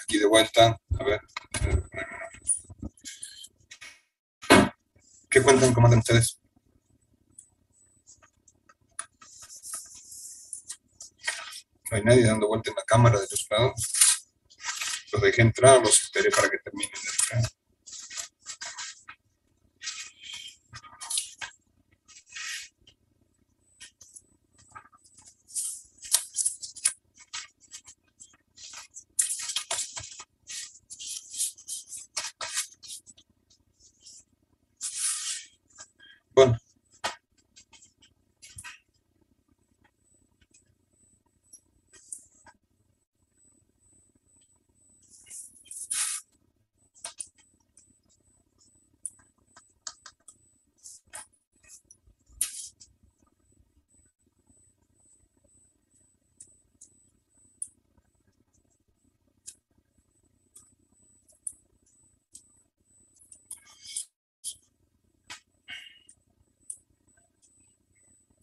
aquí de vuelta. A ver. ¿Qué cuentan? ¿Cómo andan ustedes? No hay nadie dando vuelta en la cámara de los lados. Los dejé entrar, los esperé para que terminen de entrar. Bueno,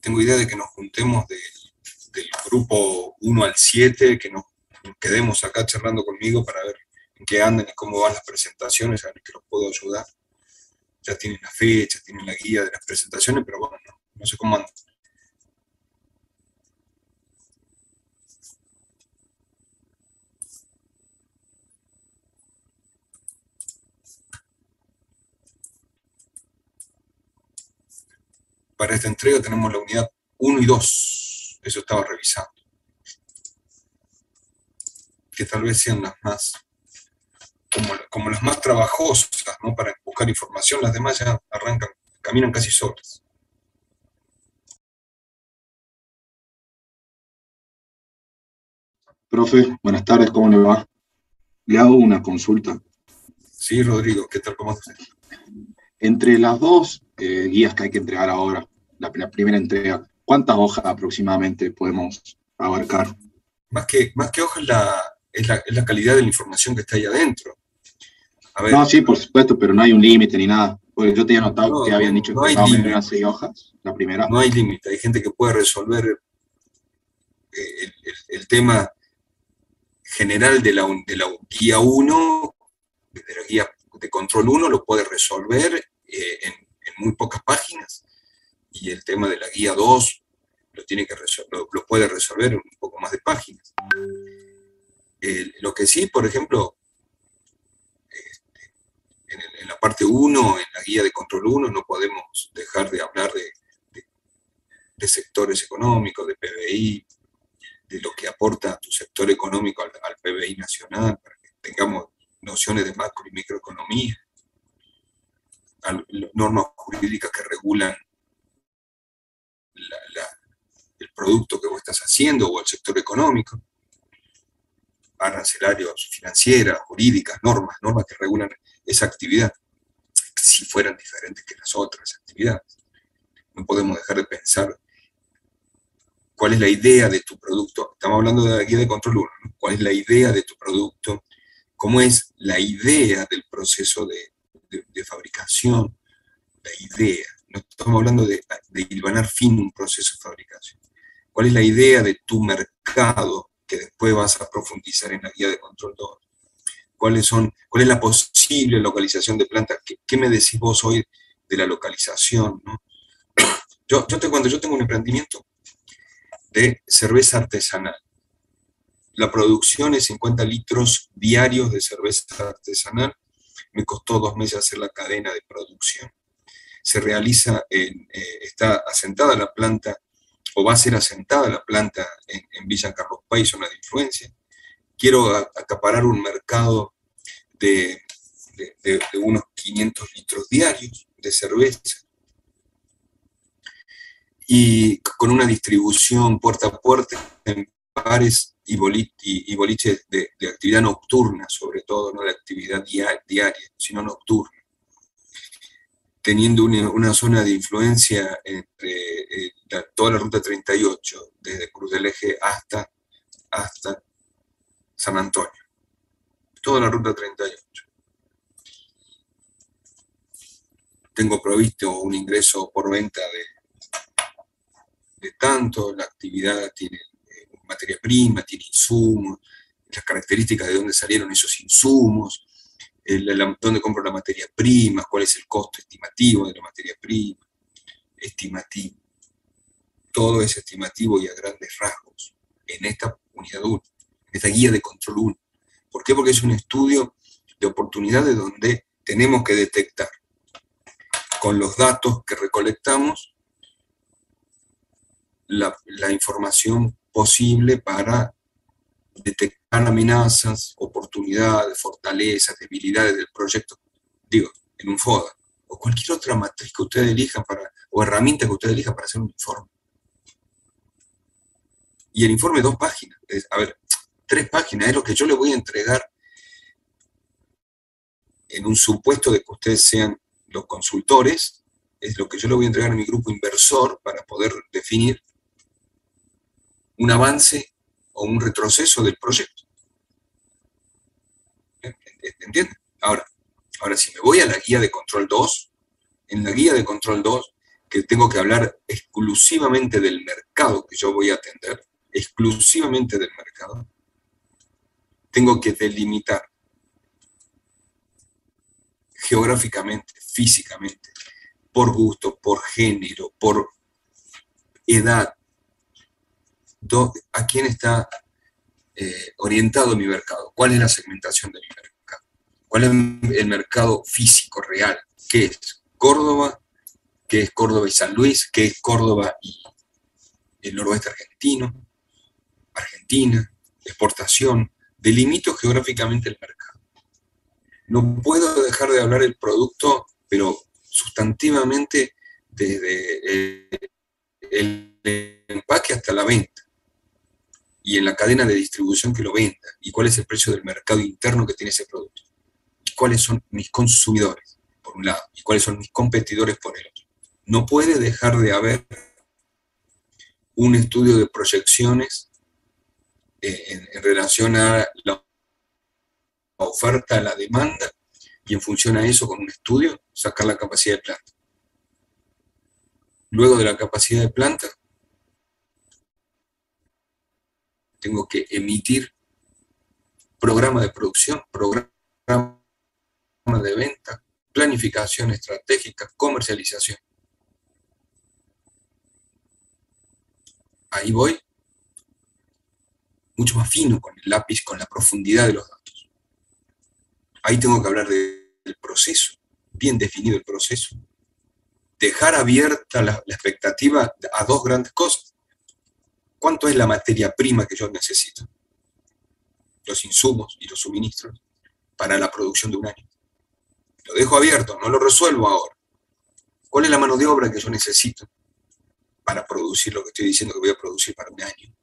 tengo idea de que nos juntemos del grupo 1 al 7, que nos quedemos acá charlando conmigo para ver en qué andan y cómo van las presentaciones, a ver que los puedo ayudar. Ya tienen la fecha, tienen la guía de las presentaciones, pero bueno, no sé cómo andan. Para esta entrega tenemos la unidad 1 y 2, eso estaba revisando, que tal vez sean las más, como las más trabajosas, ¿no? Para buscar información, las demás ya arrancan, caminan casi solas. Profe, buenas tardes, ¿cómo le va? Le hago una consulta. Sí, Rodrigo, ¿qué tal? ¿Cómo estás? Entre las dos guías que hay que entregar ahora, la primera entrega, ¿cuántas hojas aproximadamente podemos abarcar? Más que hojas es la calidad de la información que está ahí adentro. A No, ver, sí, por supuesto, pero no hay un límite ni nada. Porque yo tenía notado que no, habían dicho no que hay más o menos eran límite, 6 hojas, la primera. no hay límite. Hay gente que puede resolver el tema general de la guía 1, de la guía de control 1, lo puede resolver en muy pocas páginas, y el tema de la guía 2 lo puede resolver en un poco más de páginas. Lo que sí, por ejemplo, en la parte 1, en la guía de control 1, no podemos dejar de hablar de sectores económicos, de PBI, de lo que aporta tu sector económico al PBI nacional, para que tengamos nociones de macro y microeconomía, normas jurídicas que regulan la, la, el producto que vos estás haciendo o el sector económico, arancelarios, financieras, jurídicas, normas que regulan esa actividad, si fueran diferentes que las otras actividades. No podemos dejar de pensar cuál es la idea de tu producto. Estamos hablando de la guía de control 1, ¿no? ¿Cuál es la idea de tu producto? ¿Cómo es la idea del proceso de fabricación? La idea. No estamos hablando de hilvanar fin un proceso de fabricación. ¿Cuál es la idea de tu mercado que después vas a profundizar en la guía de control 2? ¿Cuál es la posible localización de plantas? ¿Qué me decís vos hoy de la localización, ¿no? Cuando yo tengo un emprendimiento de cerveza artesanal, la producción es 50 litros diarios de cerveza artesanal, me costó 2 meses hacer la cadena de producción. Se realiza, está asentada la planta, o va a ser asentada la planta en Villa Carlos Paz, zona de influencia. Quiero acaparar un mercado de unos 500 litros diarios de cerveza, y con una distribución puerta a puerta en bares y boliches de actividad nocturna, sobre todo, no de actividad diaria, sino nocturna, teniendo una zona de influencia entre toda la ruta 38, desde Cruz del Eje hasta San Antonio, toda la ruta 38. Tengo provisto un ingreso por venta de tanto, la actividad tiene materia prima, tiene insumos, las características de dónde salieron esos insumos, dónde compro la materia prima, cuál es el costo estimativo de la materia prima, estimativo. Todo es estimativo y a grandes rasgos en esta unidad 1, en esta guía de control 1. ¿Por qué? Porque es un estudio de oportunidades donde tenemos que detectar con los datos que recolectamos la información posible para detectar amenazas, oportunidades, fortalezas, debilidades del proyecto, digo, en un FODA, o cualquier otra matriz que ustedes elijan o herramienta que ustedes elijan para hacer un informe. Y el informe 2 páginas, 3 páginas, es lo que yo le voy a entregar en un supuesto de que ustedes sean los consultores, es lo que yo le voy a entregar a mi grupo inversor para poder definir un avance o un retroceso del proyecto. ¿Entienden? Ahora, si me voy a la guía de control 2, en la guía de control 2, que tengo que hablar exclusivamente del mercado que yo voy a atender, exclusivamente del mercado, tengo que delimitar geográficamente, físicamente, por gusto, por género, por edad, a quién está orientado mi mercado, cuál es la segmentación de mi mercado, cuál es el mercado físico real, qué es Córdoba, qué es Córdoba y San Luis, qué es Córdoba y el noroeste argentino, Argentina, exportación, delimito geográficamente el mercado. No puedo dejar de hablar del producto, pero sustantivamente desde el empaque hasta la venta, y en la cadena de distribución que lo venda, y cuál es el precio del mercado interno que tiene ese producto, y cuáles son mis consumidores, por un lado, y cuáles son mis competidores por el otro. No puede dejar de haber un estudio de proyecciones en relación a la oferta, a la demanda, y en función a eso, con un estudio, sacar la capacidad de planta. Luego de la capacidad de planta, tengo que emitir programa de producción, programa de venta, planificación estratégica, comercialización. Ahí voy mucho más fino con el lápiz, con la profundidad de los datos. Ahí tengo que hablar del proceso, bien definido el proceso. Dejar abierta la expectativa a dos grandes cosas. ¿Cuánto es la materia prima que yo necesito? Los insumos y los suministros para la producción de un año. Lo dejo abierto, no lo resuelvo ahora. ¿Cuál es la mano de obra que yo necesito para producir lo que estoy diciendo que voy a producir para un año?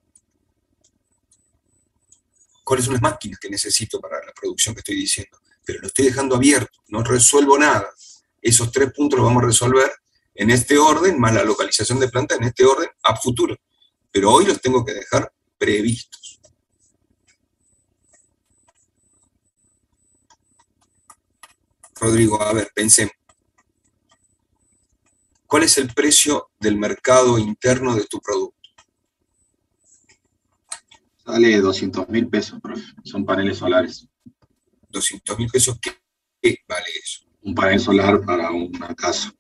¿Cuáles son las máquinas que necesito para la producción que estoy diciendo? Pero lo estoy dejando abierto, no resuelvo nada. Esos 3 puntos los vamos a resolver en este orden, más la localización de planta en este orden a futuro. Pero hoy los tengo que dejar previstos. Rodrigo, a ver, pensemos. ¿Cuál es el precio del mercado interno de tu producto? Sale 200.000 pesos, profe. Son paneles solares. 200.000 pesos, ¿qué vale eso? Un panel solar para una casa.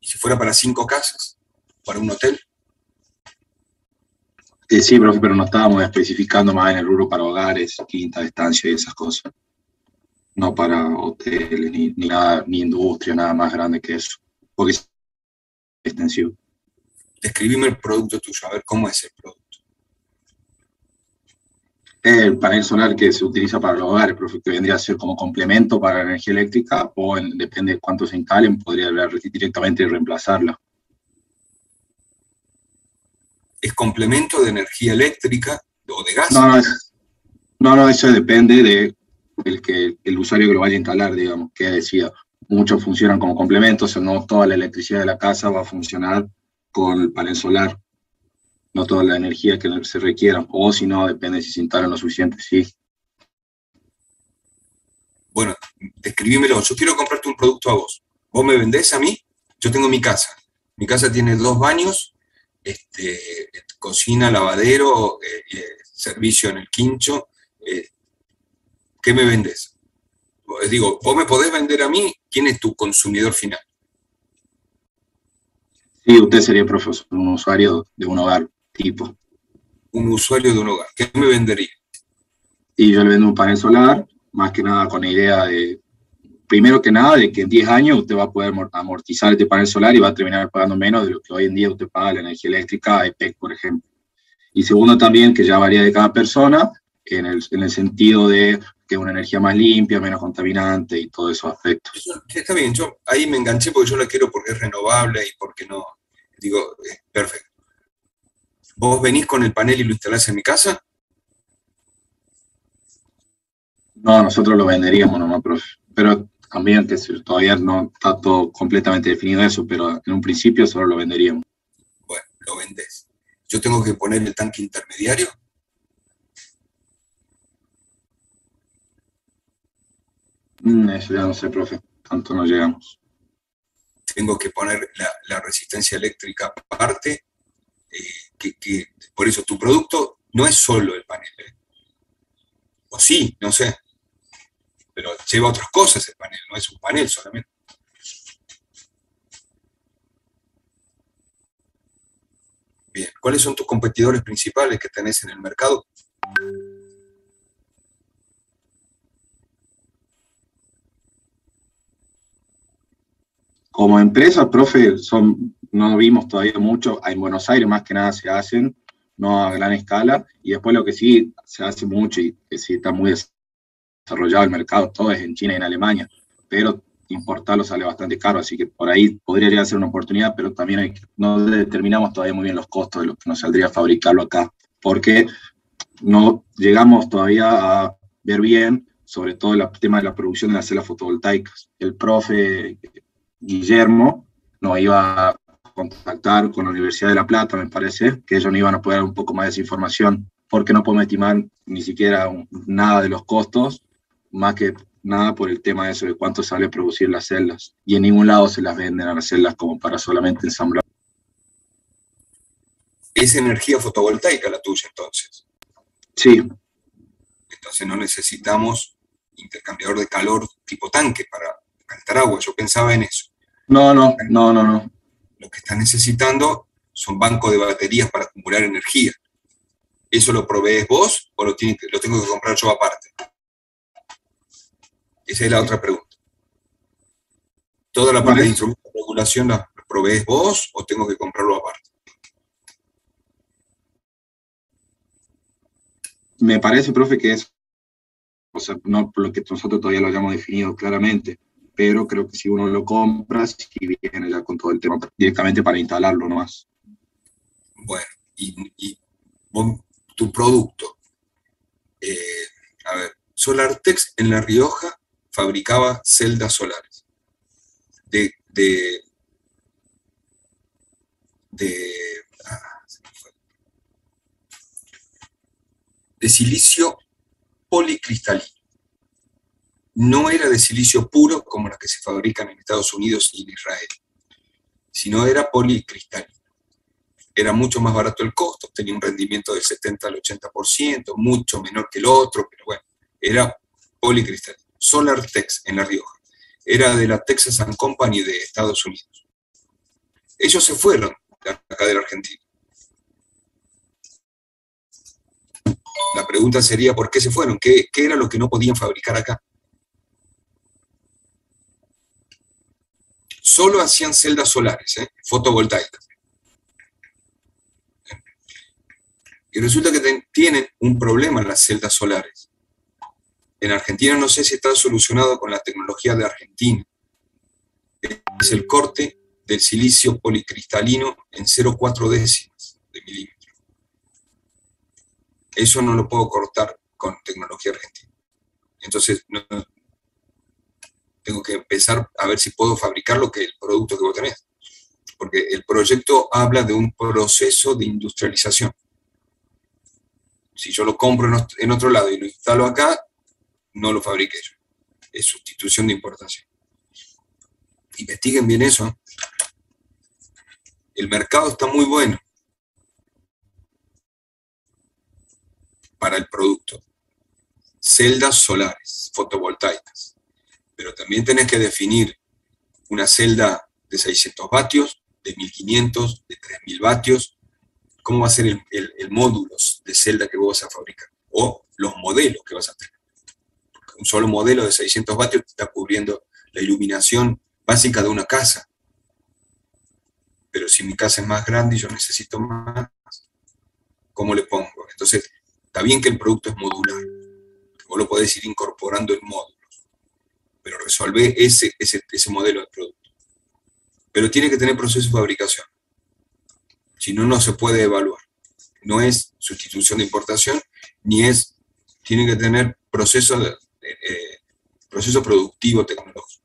¿Y si fuera para 5 casas? ¿Para un hotel? Sí, profe, pero no estábamos especificando más en el rubro para hogares, quinta, estancia y esas cosas. No para hoteles, ni nada, ni industria, nada más grande que eso. Porque es extensivo. Describime el producto tuyo, a ver cómo es el producto. El panel solar que se utiliza para los hogares, profe, que vendría a ser como complemento para la energía eléctrica, o depende de cuánto se instalen, podría directamente reemplazarla. ¿Es complemento de energía eléctrica o de gas? No, eso depende de el usuario que lo vaya a instalar, digamos, que decida. Muchos funcionan como complementos, o no toda la electricidad de la casa va a funcionar con el panel solar, no toda la energía que se requiera, o si no, depende si se instalan lo suficiente, sí. Bueno, describímelo, yo quiero comprarte un producto a vos. Vos me vendés a mí, yo tengo mi casa. Mi casa tiene 2 baños, cocina, lavadero, servicio en el quincho. ¿Qué me vendes? Digo, vos me podés vender a mí, ¿quién es tu consumidor final? Sí, usted sería profesor, un usuario de un hogar tipo. Un usuario de un hogar. ¿Qué me vendería? Y yo le vendo un panel solar, más que nada con la idea de, primero que nada, de que en 10 años usted va a poder amortizar este panel solar y va a terminar pagando menos de lo que hoy en día usted paga la energía eléctrica EPEC, por ejemplo. Y segundo también, que ya varía de cada persona, en el sentido de que es una energía más limpia, menos contaminante y todos esos aspectos. Eso está bien, yo ahí me enganché porque yo la quiero porque es renovable y porque no. Digo, perfecto. ¿Vos venís con el panel y lo instalás en mi casa? No, nosotros lo venderíamos nomás, profe. Pero también que todavía no está todo completamente definido eso, pero en un principio solo lo venderíamos. Bueno, lo vendés. Yo tengo que poner el tanque intermediario. Eso ya no sé, profe. Tanto no llegamos. Tengo que poner la resistencia eléctrica aparte. Por eso tu producto no es solo el panel. O sí, no sé. Pero lleva otras cosas el panel, no es un panel solamente. Bien, ¿cuáles son tus competidores principales que tenés en el mercado? Como empresa, profe, no vimos todavía mucho. En Buenos Aires más que nada se hacen, no a gran escala. Y después lo que sí se hace mucho y que sí está muy desarrollado el mercado, todo es en China y en Alemania. Pero importarlo sale bastante caro, así que por ahí podría llegar a ser una oportunidad, pero también no determinamos todavía muy bien los costos de lo que nos saldría fabricarlo acá, porque no llegamos todavía a ver bien, sobre todo el tema de la producción de las celdas fotovoltaicas. El profe Guillermo nos iba a contactar con la Universidad de La Plata, me parece, que ellos nos iban a poder dar un poco más de esa información, porque no podemos estimar ni siquiera nada de los costos, más que nada por el tema de eso, de cuánto sale producir las celdas. Y en ningún lado se las venden a las celdas como para solamente ensamblar. Es energía fotovoltaica la tuya, entonces. Sí. Entonces no necesitamos intercambiador de calor tipo tanque para calentar agua. Yo pensaba en eso. No. Lo que estás necesitando son bancos de baterías para acumular energía. ¿Eso lo provees vos o lo tengo que comprar yo aparte? Esa es la otra pregunta. ¿Toda la parte de instrumentos de regulación la provees vos o tengo que comprarlo aparte? Me parece, profe, que es, o sea, no por lo que nosotros todavía lo hayamos definido claramente, pero creo que si uno lo compra, sí viene ya con todo el tema directamente para instalarlo nomás. Bueno, y tu producto. A ver, SolarTex en La Rioja fabricaba celdas solares de silicio policristalino. No era de silicio puro como las que se fabrican en Estados Unidos y en Israel, sino era policristalino. Era mucho más barato el costo, tenía un rendimiento del 70 al 80%, mucho menor que el otro, pero bueno, era policristalino. SolarTex en La Rioja. Era de la Texas and Company de Estados Unidos. Ellos se fueron de acá de la Argentina. La pregunta sería, ¿por qué se fueron? ¿Qué era lo que no podían fabricar acá? Solo hacían celdas solares, fotovoltaicas. Y resulta que tienen un problema en las celdas solares. En Argentina no sé si está solucionado con la tecnología de Argentina. Es el corte del silicio policristalino en 0,4 décimas de milímetro. Eso no lo puedo cortar con tecnología argentina. Entonces, tengo que empezar a ver si puedo fabricar el producto que vos tenés. Porque el proyecto habla de un proceso de industrialización. Si yo lo compro en otro lado y lo instalo acá, no lo fabriqué yo. Es sustitución de importación. Investiguen bien eso. El mercado está muy bueno. para el producto. Celdas solares, fotovoltaicas. Pero también tenés que definir una celda de 600 vatios, de 1500, de 3000 vatios. ¿Cómo va a ser el módulo de celda que vos vas a fabricar? O los modelos que vas a tener. Un solo modelo de 600 vatios te está cubriendo la iluminación básica de una casa. Pero si mi casa es más grande y yo necesito más, ¿cómo le pongo? Entonces, está bien que el producto es modular, que vos lo podés ir incorporando en módulos, pero resolver ese modelo de producto. Pero tiene que tener proceso de fabricación, si no, no se puede evaluar. No es sustitución de importación, ni es, tiene que tener proceso productivo tecnológico.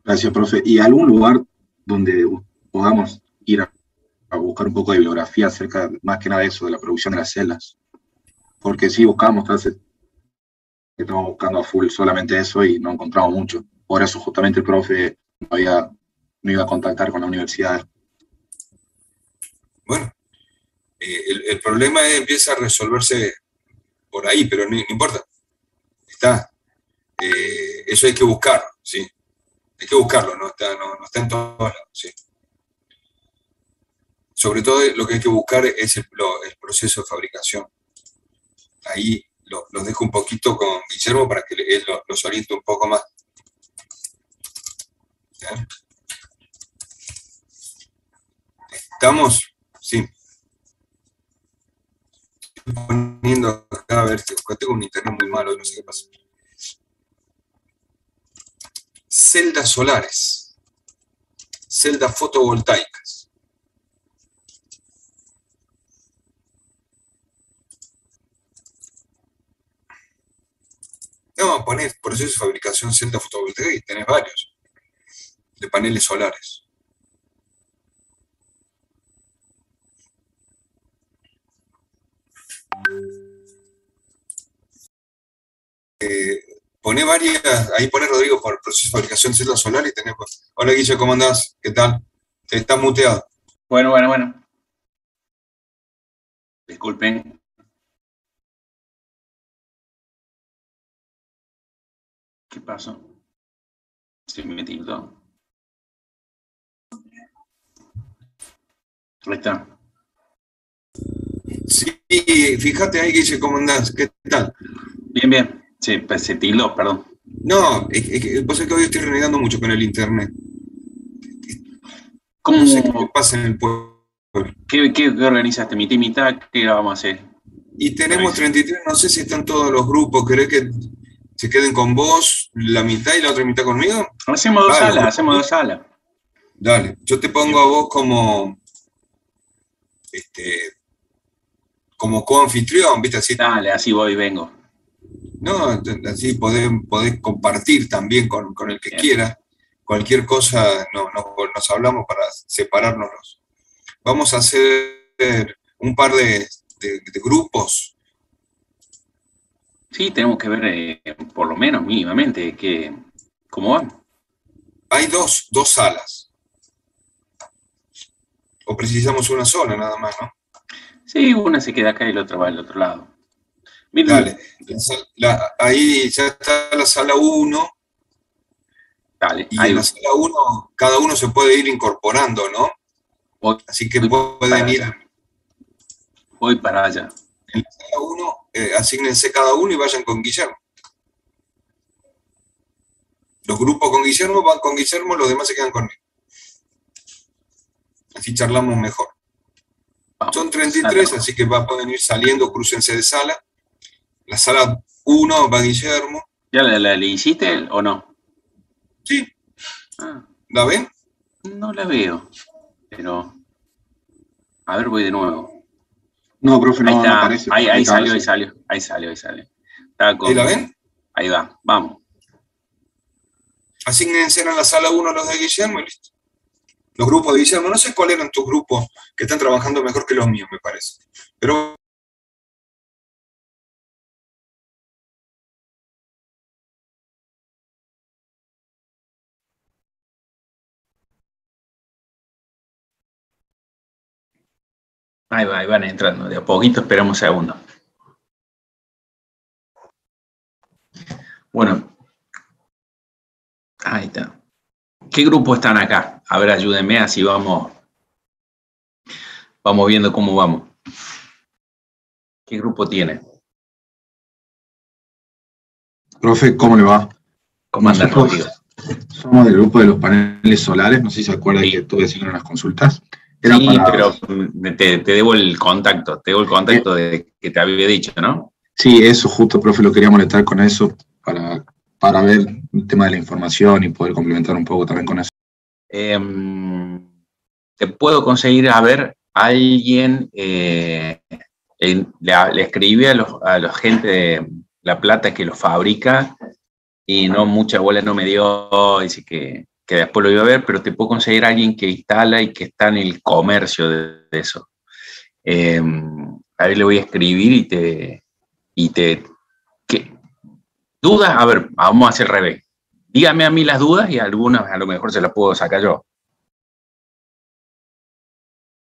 Gracias, profe. ¿Y algún lugar donde podamos ir a buscar un poco de bibliografía acerca, más que nada de eso, de la producción de las celdas? Porque sí buscamos, que estamos buscando a full solamente eso y no encontramos mucho. Por eso justamente el profe no iba a contactar con la universidad. Bueno, el problema empieza a resolverse por ahí, pero no importa. Está. Eso hay que buscarlo, ¿sí? Hay que buscarlo, no está en todos lados, ¿sí? Sobre todo lo que hay que buscar es el proceso de fabricación. Ahí los dejo un poquito con Guillermo para que él los oriente un poco más. ¿Ya? ¿Estamos? Sí. Estoy poniendo acá, a ver, tengo un internet muy malo, no sé qué pasa. Celdas solares, celdas fotovoltaicas. No, ponés proceso de fabricación celda fotovoltaica y tenés varios, de paneles solares. Poné varias, ahí pone Rodrigo por proceso de fabricación de celdas solares y tenés. Hola Guille, ¿cómo andás? ¿Qué tal? Te estás muteado. Bueno. Disculpen. ¿Qué pasó? Se me tildó. Ahí está. Sí, fíjate ahí, Guille, ¿cómo andás? ¿Qué tal? Bien. Sí, pues se tildó, perdón. No, vos sabés que hoy estoy renegando mucho con el internet. ¿Cómo, No sé qué pasa en el pueblo. qué organizaste? ¿Mitad y mitad? ¿Qué vamos a hacer? Y tenemos 33, no sé si están todos los grupos. ¿Querés que se queden con vos la mitad y la otra mitad conmigo? Hacemos dos salas. Dale, yo te pongo a vos como coanfitrión, ¿viste? Así, Dale, así voy y vengo. no, así podés compartir también con el que Bien. quiera. Cualquier cosa nos hablamos para separarnos. Vamos a hacer un par de grupos. Sí, tenemos que ver, por lo menos mínimamente, cómo vamos. Hay dos salas. O precisamos una sola nada más, ¿no? Sí, una se queda acá y la otra va al otro lado. Miren, Dale. Ahí ya está la sala 1. dale, Y ahí en la sala 1 cada uno se puede ir incorporando, ¿no? Así que pueden ir. Voy para allá. En la sala 1, asígnense cada uno y vayan con Guillermo. Los grupos con Guillermo van con Guillermo, los demás se quedan conmigo. Así charlamos mejor. Vamos. Son 33, así que pueden ir saliendo, crúcense de sala. La sala 1 va Guillermo. ¿Ya la hiciste o no? Sí. Ah, ¿La ven? no la veo, pero a ver, voy de nuevo. No, profe, Ahí no está, aparece. ahí salió. ¿Ahí la ven? Ahí va, vamos. Asígnense en la sala 1 los de Guillermo y listo. Los grupos de Guillermo, no sé cuáles eran tus grupos que están trabajando mejor que los míos, me parece. Pero Ahí van entrando. De a poquito, esperamos un segundo. Bueno, ahí está. ¿Qué grupo están acá? A ver, ayúdenme, así vamos viendo cómo vamos. ¿Qué grupo tiene? Profe, ¿cómo le va? ¿Cómo andan, Rodrigo? Somos del grupo de los paneles solares, no sé si se acuerdan Sí. que estuve haciendo unas consultas. Era Sí, para... pero te debo el contacto, de que te había dicho, ¿no? Sí, eso justo, profe, lo quería molestar con eso, para ver el tema de la información y poder complementar un poco también con eso. Te puedo conseguir, a ver, alguien, le escribí a los gente de La Plata que lo fabrica y no mucha bola no me dio, dice que después lo iba a ver, pero te puedo conseguir a alguien que instala y que está en el comercio de eso. A ver, le voy a escribir ¿qué? ¿Dudas? A ver, vamos a hacer al revés. Dígame a mí las dudas y algunas a lo mejor se las puedo sacar yo.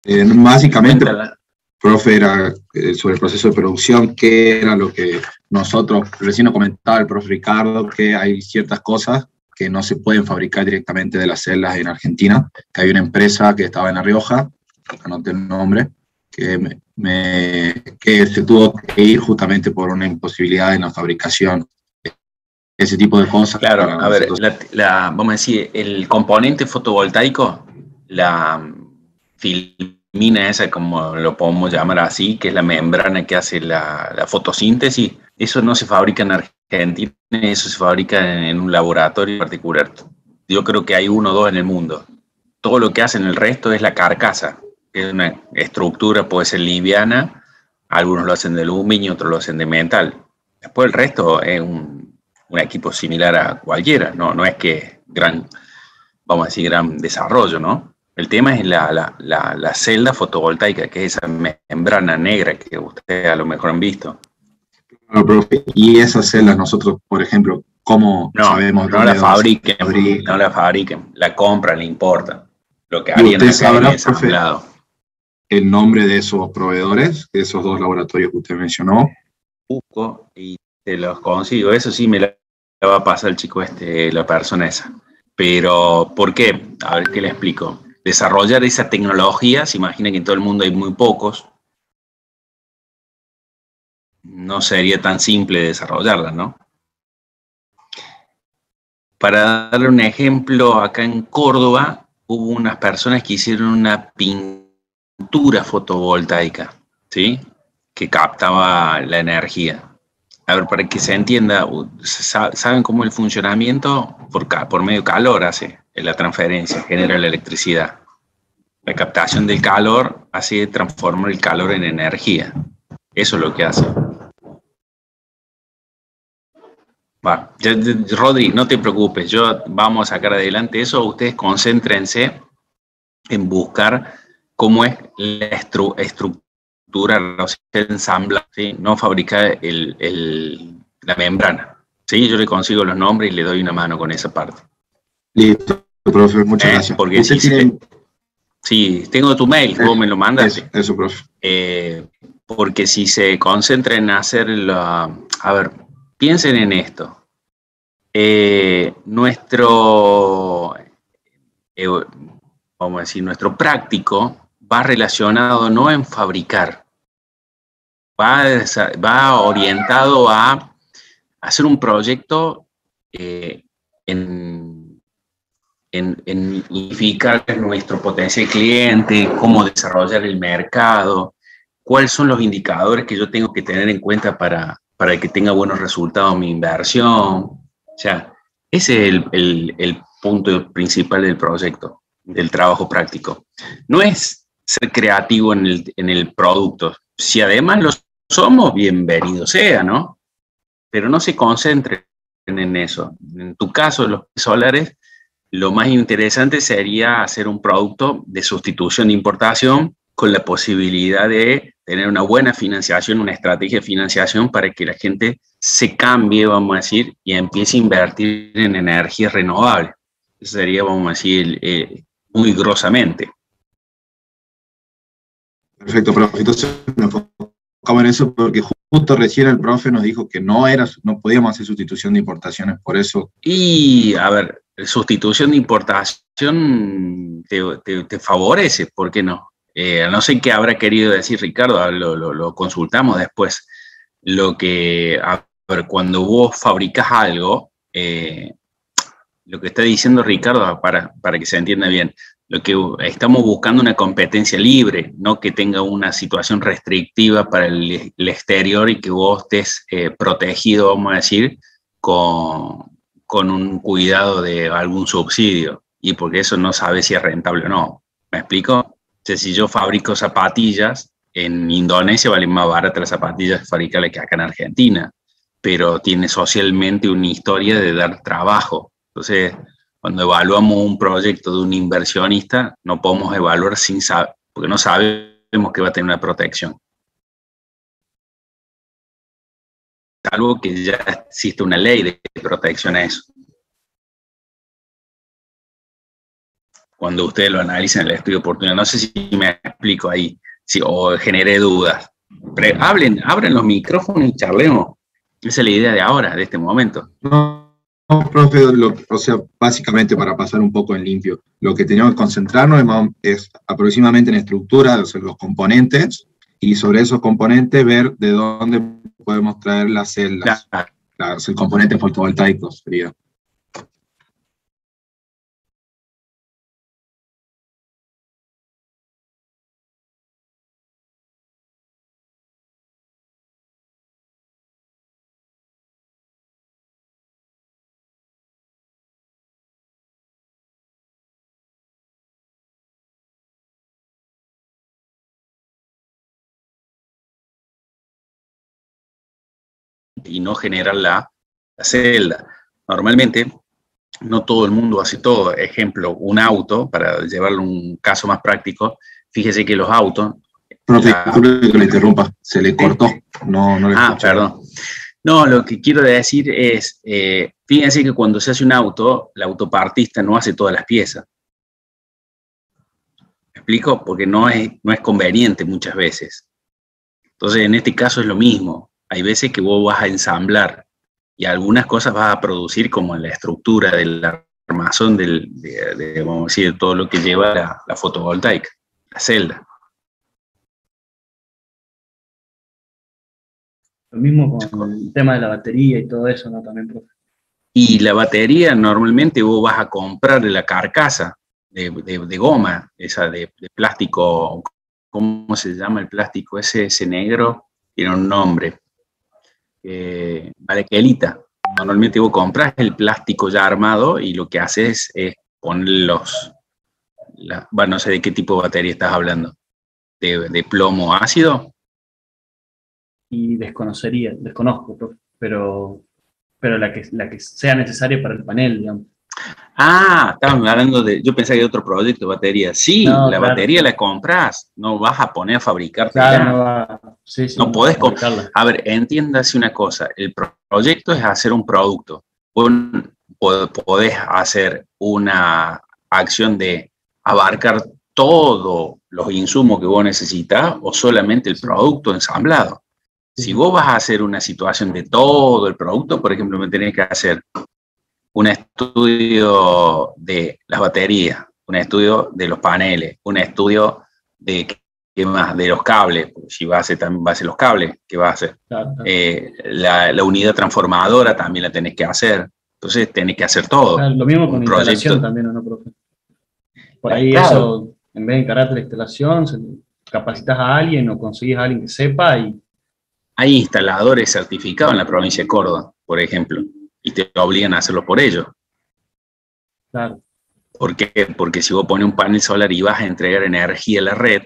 Básicamente, Cuéntala. profe, era sobre el proceso de producción, que era lo que nosotros, recién nos comentaba el profe Ricardo, que hay ciertas cosas que no se pueden fabricar directamente de las celdas en Argentina, que hay una empresa que estaba en La Rioja, anoté el nombre, que se tuvo que ir justamente por una imposibilidad en la fabricación, ese tipo de cosas. Claro, a ver, vamos a decir, el componente fotovoltaico, la filmina esa, como lo podemos llamar así, que es la membrana que hace la fotosíntesis, eso no se fabrica en Argentina, eso se fabrica en un laboratorio particular. Yo creo que hay 1 o 2 en el mundo. Todo lo que hacen el resto es la carcasa, que es una estructura, puede ser liviana, algunos lo hacen de aluminio, otros lo hacen de metal. Después el resto es un equipo similar a cualquiera, no es que vamos a decir, gran desarrollo, ¿no? El tema es la celda fotovoltaica, que es esa membrana negra que ustedes a lo mejor han visto. Bueno, profe, y esas celdas nosotros, por ejemplo, ¿cómo sabemos? No la fabriquen, la compran, la importan. Lo que harían usted acá sabrá, es ensamblado. El nombre de esos proveedores, de esos 2 laboratorios que usted mencionó. Busco y te los consigo. Eso sí me la va a pasar el chico la persona esa. Pero, ¿por qué? A ver, ¿qué le explico? Desarrollar esa tecnología, se imagina que en todo el mundo hay muy pocos, no sería tan simple desarrollarla, ¿no? Para darle un ejemplo, acá en Córdoba hubo unas personas que hicieron una pintura fotovoltaica, ¿sí? Que captaba la energía. A ver, para que se entienda, ¿saben cómo el funcionamiento? Por medio calor hace la transferencia, genera la electricidad. La captación del calor hace transformar el calor en energía. Eso es lo que hace. Va, Rodri, no te preocupes, vamos a sacar adelante eso. Ustedes concéntrense en buscar cómo es la estructura, o sea, el ensambla, ¿sí? No fabricar la membrana. ¿Sí? Yo le consigo los nombres y le doy una mano con esa parte. Listo, profe, muchas gracias. Porque sí, tengo tu mail, vos me lo mandas. Eso, profe. Porque si se concentran en hacer a ver, piensen en esto. Vamos a decir, nuestro práctico va relacionado no en fabricar, va orientado a hacer un proyecto en identificar nuestro potencial cliente, cómo desarrollar el mercado, cuáles son los indicadores que yo tengo que tener en cuenta para que tenga buenos resultados mi inversión. O sea, ese es el punto principal del proyecto, del trabajo práctico. No es ser creativo en el producto. Si además lo somos, bienvenido sea, ¿no? Pero no se concentren en eso. En tu caso, los solares, lo más interesante sería hacer un producto de sustitución de importación con la posibilidad de tener una buena financiación, una estrategia de financiación para que la gente se cambie, vamos a decir, y empiece a invertir en energías renovables. Eso sería, vamos a decir, muy grosamente. Perfecto, profe. Entonces me enfocamos en eso porque justo recién el profe nos dijo que no podíamos hacer sustitución de importaciones, por eso. Y, a ver, sustitución de importación te favorece, ¿por qué no? No sé qué habrá querido decir Ricardo, lo consultamos después. A ver, cuando vos fabricás algo, lo que está diciendo Ricardo, para que se entienda bien, lo que estamos buscando una competencia libre, no que tenga una situación restrictiva para el exterior y que vos estés protegido, vamos a decir, con un cuidado de algún subsidio, y porque eso no sabe si es rentable o no. ¿Me explico? O sea, si yo fabrico zapatillas, en Indonesia valen más baratas las zapatillas fabricarlas que acá en Argentina, pero tiene socialmente una historia de dar trabajo. Entonces, cuando evaluamos un proyecto de un inversionista, no podemos evaluar sin saber, porque no sabemos que va a tener una protección. Algo que ya existe una ley de protección a eso. Cuando ustedes lo analizan en el estudio de oportunidad, no sé si me explico ahí, o generé dudas. Pero abren los micrófonos y charlemos. Esa es la idea de ahora, de este momento. No, profe, o sea, básicamente para pasar un poco en limpio, lo que tenemos que concentrarnos es aproximadamente en estructura, o sea, los componentes, y sobre esos componentes ver de dónde podemos traer las celdas, el componente fotovoltaico sería. Y no generar la celda. Normalmente, no todo el mundo hace todo. Ejemplo, un auto, para llevarlo a un caso más práctico, fíjese que los autos... Profe, disculpe que le interrumpa, se le cortó, no le escuché. Perdón. No, lo que quiero decir es, fíjense que cuando se hace un auto, el autopartista no hace todas las piezas. ¿Me explico? Porque no es conveniente muchas veces. Entonces, en este caso es lo mismo. Hay veces que vos vas a ensamblar y algunas cosas vas a producir como en la estructura del armazón vamos a decir, todo lo que lleva la fotovoltaica, la celda. Lo mismo con el tema de la batería y todo eso, ¿no? También, profe. Y la batería normalmente vos vas a comprar la carcasa de goma, esa de plástico, ¿cómo se llama el plástico? Ese negro tiene un nombre. Baraquelita. Normalmente vos compras el plástico ya armado y lo que haces es poner bueno, no sé de qué tipo de batería estás hablando. ¿De plomo ácido? Y desconozco, profe, pero la que sea necesaria para el panel, digamos. Estaban hablando yo pensé que otro proyecto de batería. Sí, no, la batería la compras, no vas a poner a fabricar. Claro, no podés comprarla. A ver, entiéndase una cosa, el proyecto es hacer un producto. Vos podés hacer una acción de abarcar todos los insumos que vos necesitas o solamente el producto ensamblado. Si vos vas a hacer una situación de todo el producto, por ejemplo, me tenés que hacer un estudio de las baterías, un estudio de los paneles, un estudio de ¿qué más? De los cables, si va a hacer también va a ser los cables, ¿qué va a hacer? Claro. La unidad transformadora también la tenés que hacer, entonces tenés que hacer todo. Claro, lo mismo con instalación también, ¿o no, profe? Por ahí eso, en vez de encargarte la instalación, capacitas a alguien o consigues a alguien que sepa y... Hay instaladores certificados en la provincia de Córdoba, por ejemplo, y te obligan a hacerlo por ellos. Claro. ¿Por qué? Porque si vos pones un panel solar y vas a entregar energía a la red,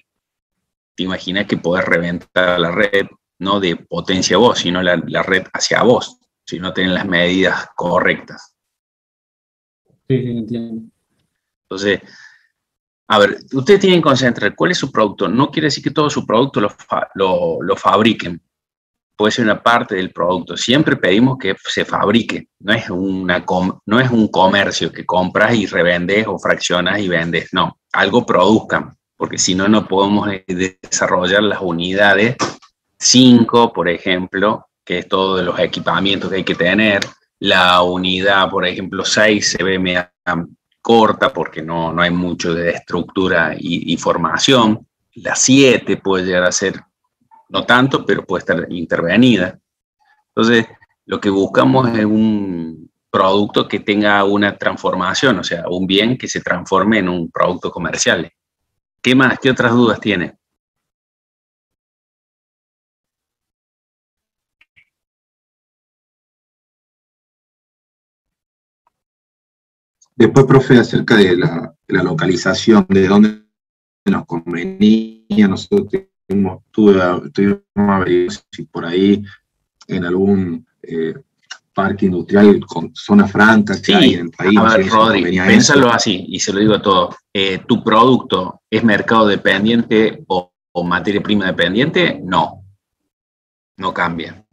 te imaginas que podés reventar la red, no de potencia a vos, sino la red hacia vos, si no tenés las medidas correctas. Sí, entiendo. Entonces, a ver, ustedes tienen que concentrar cuál es su producto. No quiere decir que todo su producto lo fabriquen. Puede ser una parte del producto. Siempre pedimos que se fabrique. No es un comercio que compras y revendes o fraccionas y vendes. No, algo produzcan. porque si no, no podemos desarrollar las unidades 5, por ejemplo, que es todo de los equipamientos que hay que tener. La unidad, por ejemplo, 6 se ve media corta porque no hay mucho de estructura y formación. La 7 puede llegar a ser, no tanto, pero puede estar intervenida. Entonces, lo que buscamos es un producto que tenga una transformación, o sea, un bien que se transforme en un producto comercial. ¿Qué más? ¿Qué otras dudas tiene? Después, profe, acerca de la localización, de dónde nos convenía, nosotros tuvimos averiguar si por ahí en algún parque industrial con zona franca que hay en el país. A ver, Rodri, pénsalo así, y se lo digo a todos. ¿Tu producto es mercado dependiente o materia prima dependiente? No cambia.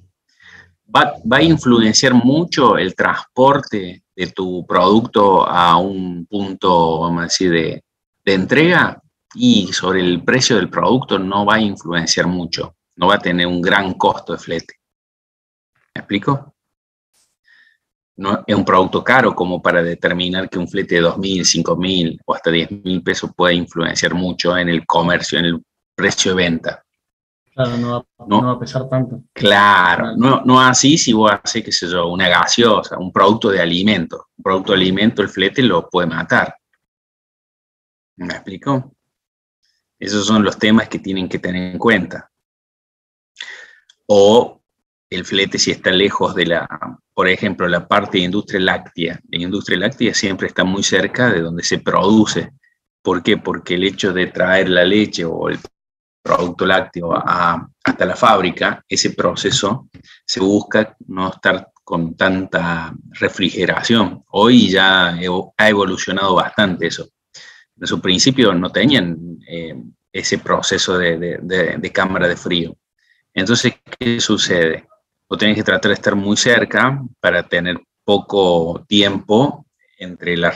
¿Va a influenciar mucho el transporte de tu producto a un punto, vamos a decir, de entrega? Y sobre el precio del producto no va a influenciar mucho, no va a tener un gran costo de flete. ¿Me explico? No es un producto caro como para determinar que un flete de 2.000, 5.000 o hasta 10.000 pesos puede influenciar mucho en el comercio, en el precio de venta. Claro, no va a pesar tanto. Claro, no así si vos haces, qué sé yo, una gaseosa, un producto de alimento. Un producto de alimento, el flete lo puede matar. ¿Me explico? Esos son los temas que tienen que tener en cuenta. O el flete si está lejos de por ejemplo, la parte de industria láctea. La industria láctea siempre está muy cerca de donde se produce. ¿Por qué? Porque el hecho de traer la leche o el producto lácteo hasta la fábrica, ese proceso se busca no estar con tanta refrigeración. Hoy ya ha evolucionado bastante eso. En su principio no tenían ese proceso de cámara de frío. Entonces, ¿qué sucede? Vos tenés que tratar de estar muy cerca para tener poco tiempo entre la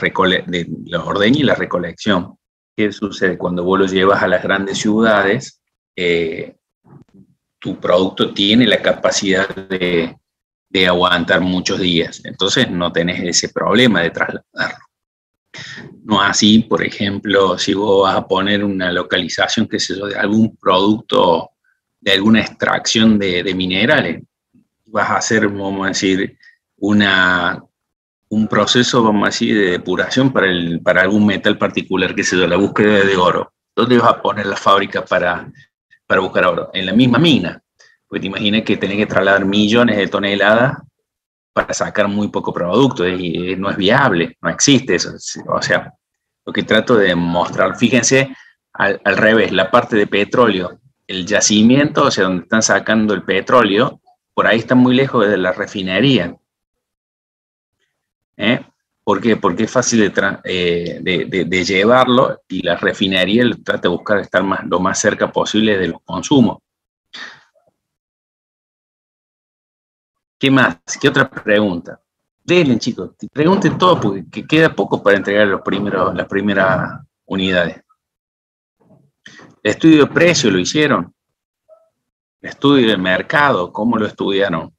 ordeña y la recolección. ¿Qué sucede? Cuando vos lo llevas a las grandes ciudades, tu producto tiene la capacidad de aguantar muchos días. Entonces no tenés ese problema de trasladarlo. No así, por ejemplo, si vos vas a poner una localización, qué sé yo, de algún producto, de alguna extracción de minerales, vas a hacer, vamos a decir, un proceso, vamos a decir, de depuración para algún metal particular, qué sé yo, la búsqueda de oro. ¿Dónde vas a poner la fábrica para buscar oro? En la misma mina. Pues te imaginas que tenés que trasladar millones de toneladas para sacar muy poco producto, y no es viable, no existe eso. O sea, lo que trato de mostrar, fíjense, al revés, la parte de petróleo, el yacimiento, o sea, donde están sacando el petróleo, por ahí está muy lejos de la refinería. ¿Por qué? Porque es fácil de llevarlo, y la refinería trata de buscar estar lo más cerca posible de los consumos. ¿Qué más? ¿Qué otra pregunta? Denle, chicos, pregunten todo porque queda poco para entregar las primeras unidades. El estudio de precio lo hicieron. El estudio de mercado, ¿cómo lo estudiaron?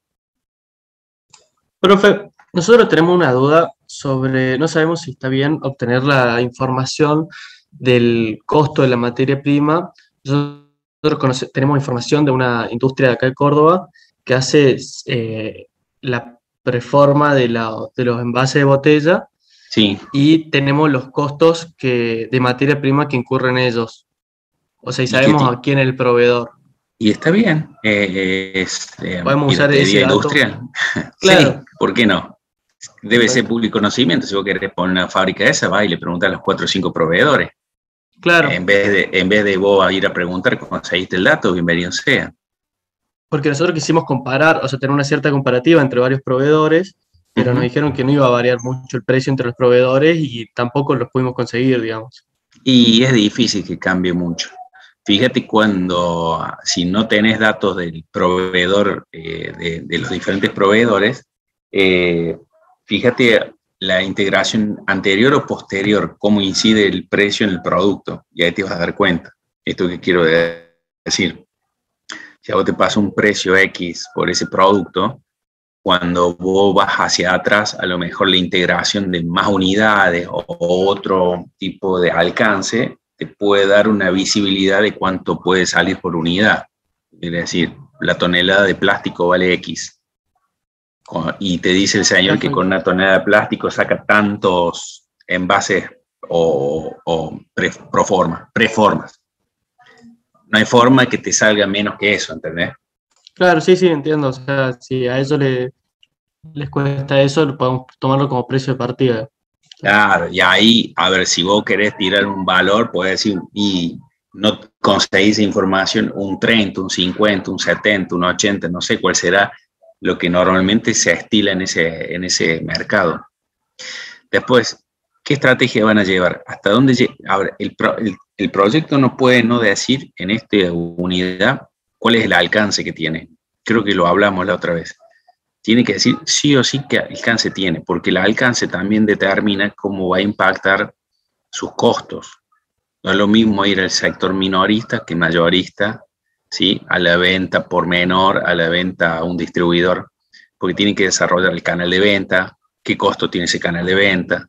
Profe, nosotros tenemos una duda sobre, no sabemos si está bien obtener la información del costo de la materia prima. Nosotros tenemos información de una industria de acá de Córdoba que hace la preforma de los envases de botella. Sí. Y tenemos los costos de materia prima que incurren ellos. O sea, y sabemos a quién es el proveedor. Y está bien. Podemos usar ese dato industrial. Claro. Sí, ¿por qué no? Debe ser público conocimiento. Si vos querés poner una fábrica esa, vas y le preguntás a los 4 o 5 proveedores. Claro. En vez de vos ir a preguntar, conseguiste el dato, bienvenido sea. Porque nosotros quisimos comparar, o sea, tener una cierta comparativa entre varios proveedores, pero nos dijeron que no iba a variar mucho el precio entre los proveedores y tampoco los pudimos conseguir, digamos. Y es difícil que cambie mucho. Fíjate si no tenés datos del proveedor, de los diferentes proveedores, fíjate la integración anterior o posterior, cómo incide el precio en el producto, y ahí te vas a dar cuenta. Esto que quiero decir, si a vos te pasa un precio X por ese producto, cuando vos vas hacia atrás, a lo mejor la integración de más unidades o otro tipo de alcance te puede dar una visibilidad de cuánto puede salir por unidad. Es decir, la tonelada de plástico vale X. Y te dice el señor que con una tonelada de plástico saca tantos envases o preformas. No hay forma que te salga menos que eso, ¿entendés? Claro, sí, sí, entiendo. O sea, si a ellos les cuesta eso, podemos tomarlo como precio de partida. Claro, y ahí, a ver, si vos querés tirar un valor, puedes decir, y no conseguís información, un 30, un 50, un 70, un 80, no sé cuál será lo que normalmente se estila en ese mercado. Después, ¿qué estrategia van a llevar? ¿Hasta dónde? A ver, el proyecto no puede no decir en esta unidad cuál es el alcance que tiene. Creo que lo hablamos la otra vez. Tiene que decir sí o sí qué alcance tiene, porque el alcance también determina cómo va a impactar sus costos. No es lo mismo ir al sector minorista que mayorista, ¿sí? A la venta por menor, a la venta a un distribuidor, porque tiene que desarrollar el canal de venta, qué costo tiene ese canal de venta,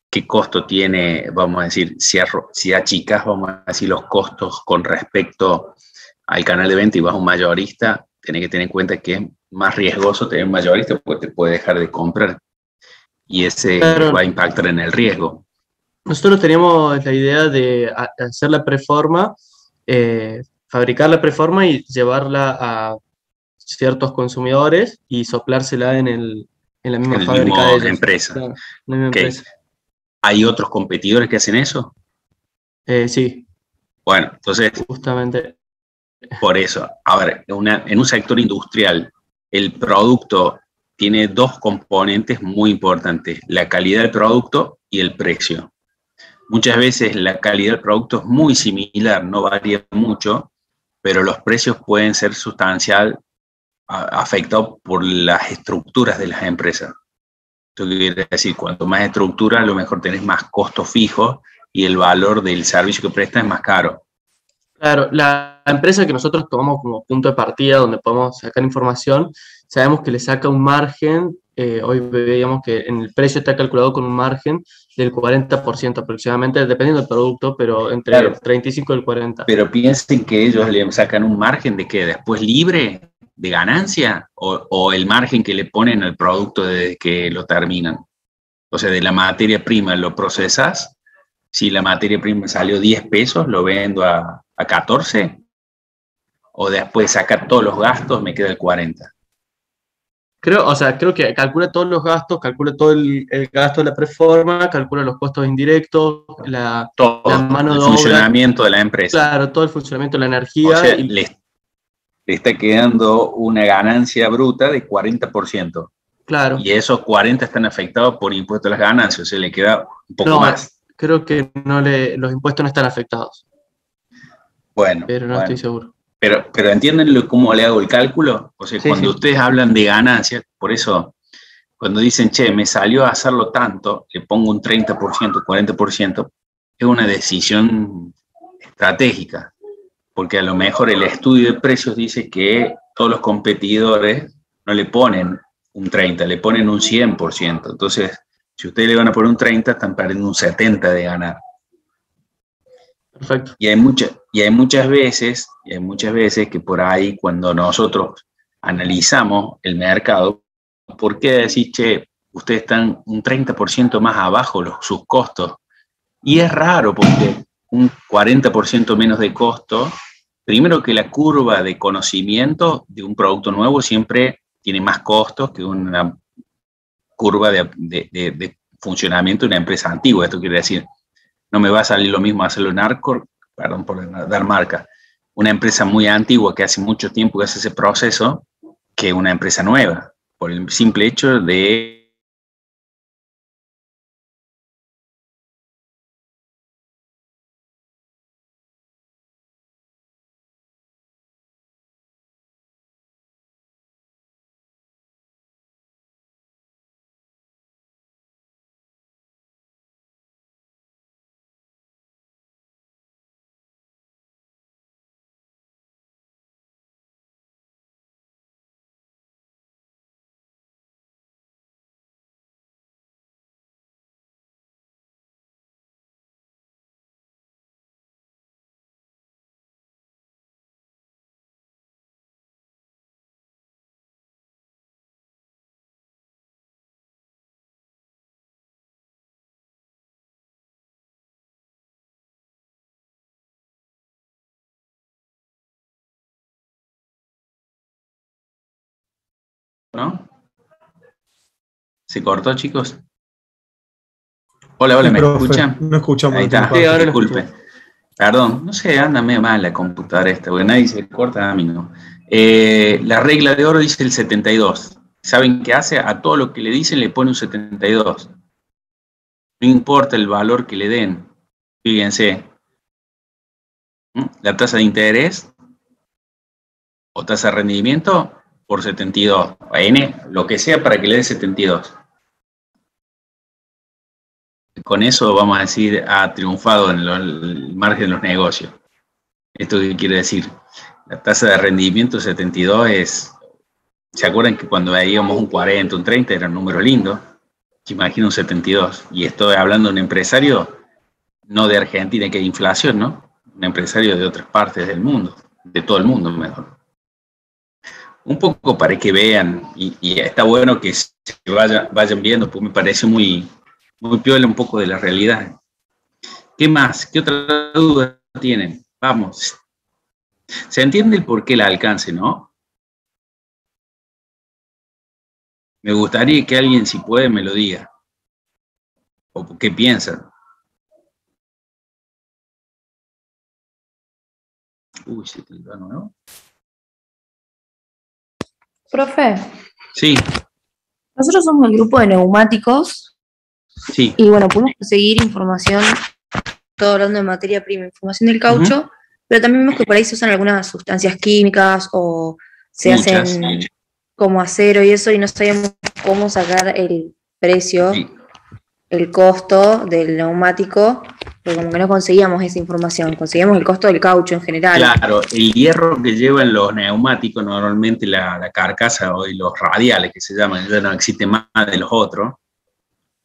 qué costo tiene, vamos a decir, si achicas, vamos a decir, los costos con respecto al canal de venta y vas a un mayorista, tenés que tener en cuenta que es más riesgoso tener un mayorista porque te puede dejar de comprar y ese Claro, va a impactar en el riesgo. nosotros teníamos la idea de hacer la preforma, fabricar la preforma y llevarla a ciertos consumidores y soplársela en la misma En el fábrica de mismo ellos. empresa. Claro, en la misma Okay. empresa. ¿Hay otros competidores que hacen eso? Sí, Bueno, entonces, justamente. por eso, a ver, en un sector industrial, el producto tiene dos componentes muy importantes, la calidad del producto y el precio. Muchas veces la calidad del producto es muy similar, no varía mucho, pero los precios pueden ser sustancial afectados por las estructuras de las empresas. Esto quiere decir, cuanto más estructura, a lo mejor tenés más costos fijos y el valor del servicio que prestas es más caro. Claro, la empresa que nosotros tomamos como punto de partida donde podemos sacar información, sabemos que le saca un margen, hoy veíamos que en el precio está calculado con un margen del 40% aproximadamente, dependiendo del producto, pero entre Claro, el 35 y el 40%. pero piensen que ellos le sacan un margen de que después libre de ganancia o el margen que le ponen al producto desde que lo terminan. O sea, de la materia prima lo procesas, si la materia prima salió 10 pesos, lo vendo a 14, o después saca todos los gastos, me queda el 40. Creo que calcula todos los gastos, calcula todo el gasto de la preforma, calcula los costos indirectos, la Todo, mano el de obra, funcionamiento de la empresa. claro, todo el funcionamiento de la O energía. sea, le está quedando una ganancia bruta de 40%. Claro, Y esos 40 están afectados por impuestos a las ganancias, o sea, le queda un poco no, más. creo que los impuestos no están afectados, Bueno, pero no estoy bueno. seguro. Pero ¿entienden cómo le hago el cálculo? O sea, Sí, cuando sí. ustedes hablan de ganancias, por eso, cuando dicen, che, me salió a hacerlo tanto, le pongo un 30%, 40%, es una decisión estratégica, porque a lo mejor el estudio de precios dice que todos los competidores no le ponen un 30, le ponen un 100%. Entonces, si ustedes le van a poner un 30, están perdiendo un 70 de ganar. Perfecto. Y hay muchas veces que por ahí cuando nosotros analizamos el mercado, ¿por qué decís, che, ustedes están un 30% más abajo sus costos? Y es raro porque un 40% menos de costo, primero que la curva de conocimiento de un producto nuevo siempre tiene más costos que una curva de funcionamiento de una empresa antigua. Esto quiere decir, no me va a salir lo mismo hacerlo en Arcor, perdón por dar marca, una empresa muy antigua que hace mucho tiempo que hace ese proceso, que una empresa nueva, por el simple hecho de ¿no? ¿Se cortó, chicos? Hola, hola, Sí, ¿me profe, escuchan? no escuchamos Ahí la última está, Sí, parte. ahora lo disculpe. escucho. Perdón, no sé, anda medio mal la computadora esta, porque nadie se corta, a mí no. La regla de oro dice el 72. ¿Saben qué hace? A todo lo que le dicen le pone un 72. No importa el valor que le den. Fíjense, la tasa de interés o tasa de rendimiento por 72. N, lo que sea para que le dé 72. Con eso vamos a decir, ha triunfado en el margen de los negocios. ¿Esto qué quiere decir? La tasa de rendimiento 72 es... ¿Se acuerdan que cuando veíamos un 40, un 30 era un número lindo? Imagino un 72. Y estoy hablando de un empresario, no de Argentina, que hay inflación, ¿no? Un empresario de otras partes del mundo, de todo el mundo mejor. Un poco para que vean, y está bueno que se vayan viendo, pues me parece muy piola un poco de la realidad. ¿Qué más? ¿Qué otra duda tienen? Vamos. ¿Se entiende el por qué el alcance, no? Me gustaría que alguien, si puede, me lo diga. ¿O qué piensan? Uy, se tildó, ¿no? Profe, Sí, nosotros somos el grupo de neumáticos sí. y bueno, pudimos conseguir información, todo hablando de materia prima, información del caucho, pero también vemos que por ahí se usan algunas sustancias químicas o se Muchas. hacen como acero y eso, y no sabíamos cómo sacar el precio, Sí. el costo del neumático, porque como que no conseguíamos esa información, conseguíamos el costo del caucho en general. Claro, el hierro que llevan los neumáticos, normalmente la carcasa y los radiales que se llaman, ya no existe más de los otros,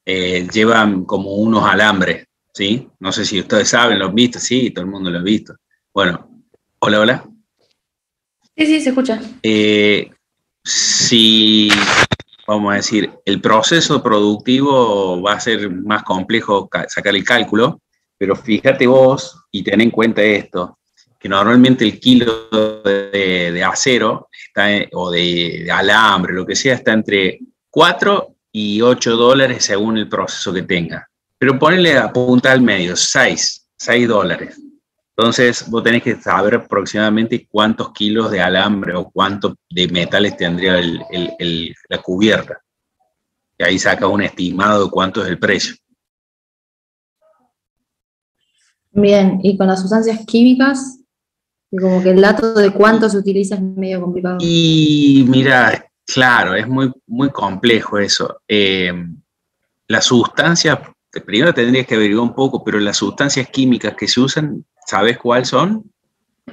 llevan como unos alambres, ¿sí? No sé si ustedes saben, lo han visto, sí, todo el mundo lo ha visto. Bueno, hola, hola. Sí, sí, se escucha. Si, vamos a decir, el proceso productivo va a ser más complejo sacar el cálculo, pero fíjate vos y ten en cuenta esto, que normalmente el kilo de acero está o de alambre, lo que sea, está entre 4 y 8 dólares según el proceso que tenga. Pero ponle a punta al medio, 6 dólares. Entonces, vos tenés que saber aproximadamente cuántos kilos de alambre o cuántos de metales tendría la cubierta. Y ahí sacas un estimado de cuánto es el precio. Bien, y con las sustancias químicas, como que el dato de cuánto se utiliza es medio complicado. Y mira, claro, es muy complejo eso. Las sustancias, primero tendrías que averiguar un poco, pero las sustancias químicas que se usan, ¿sabes cuáles son?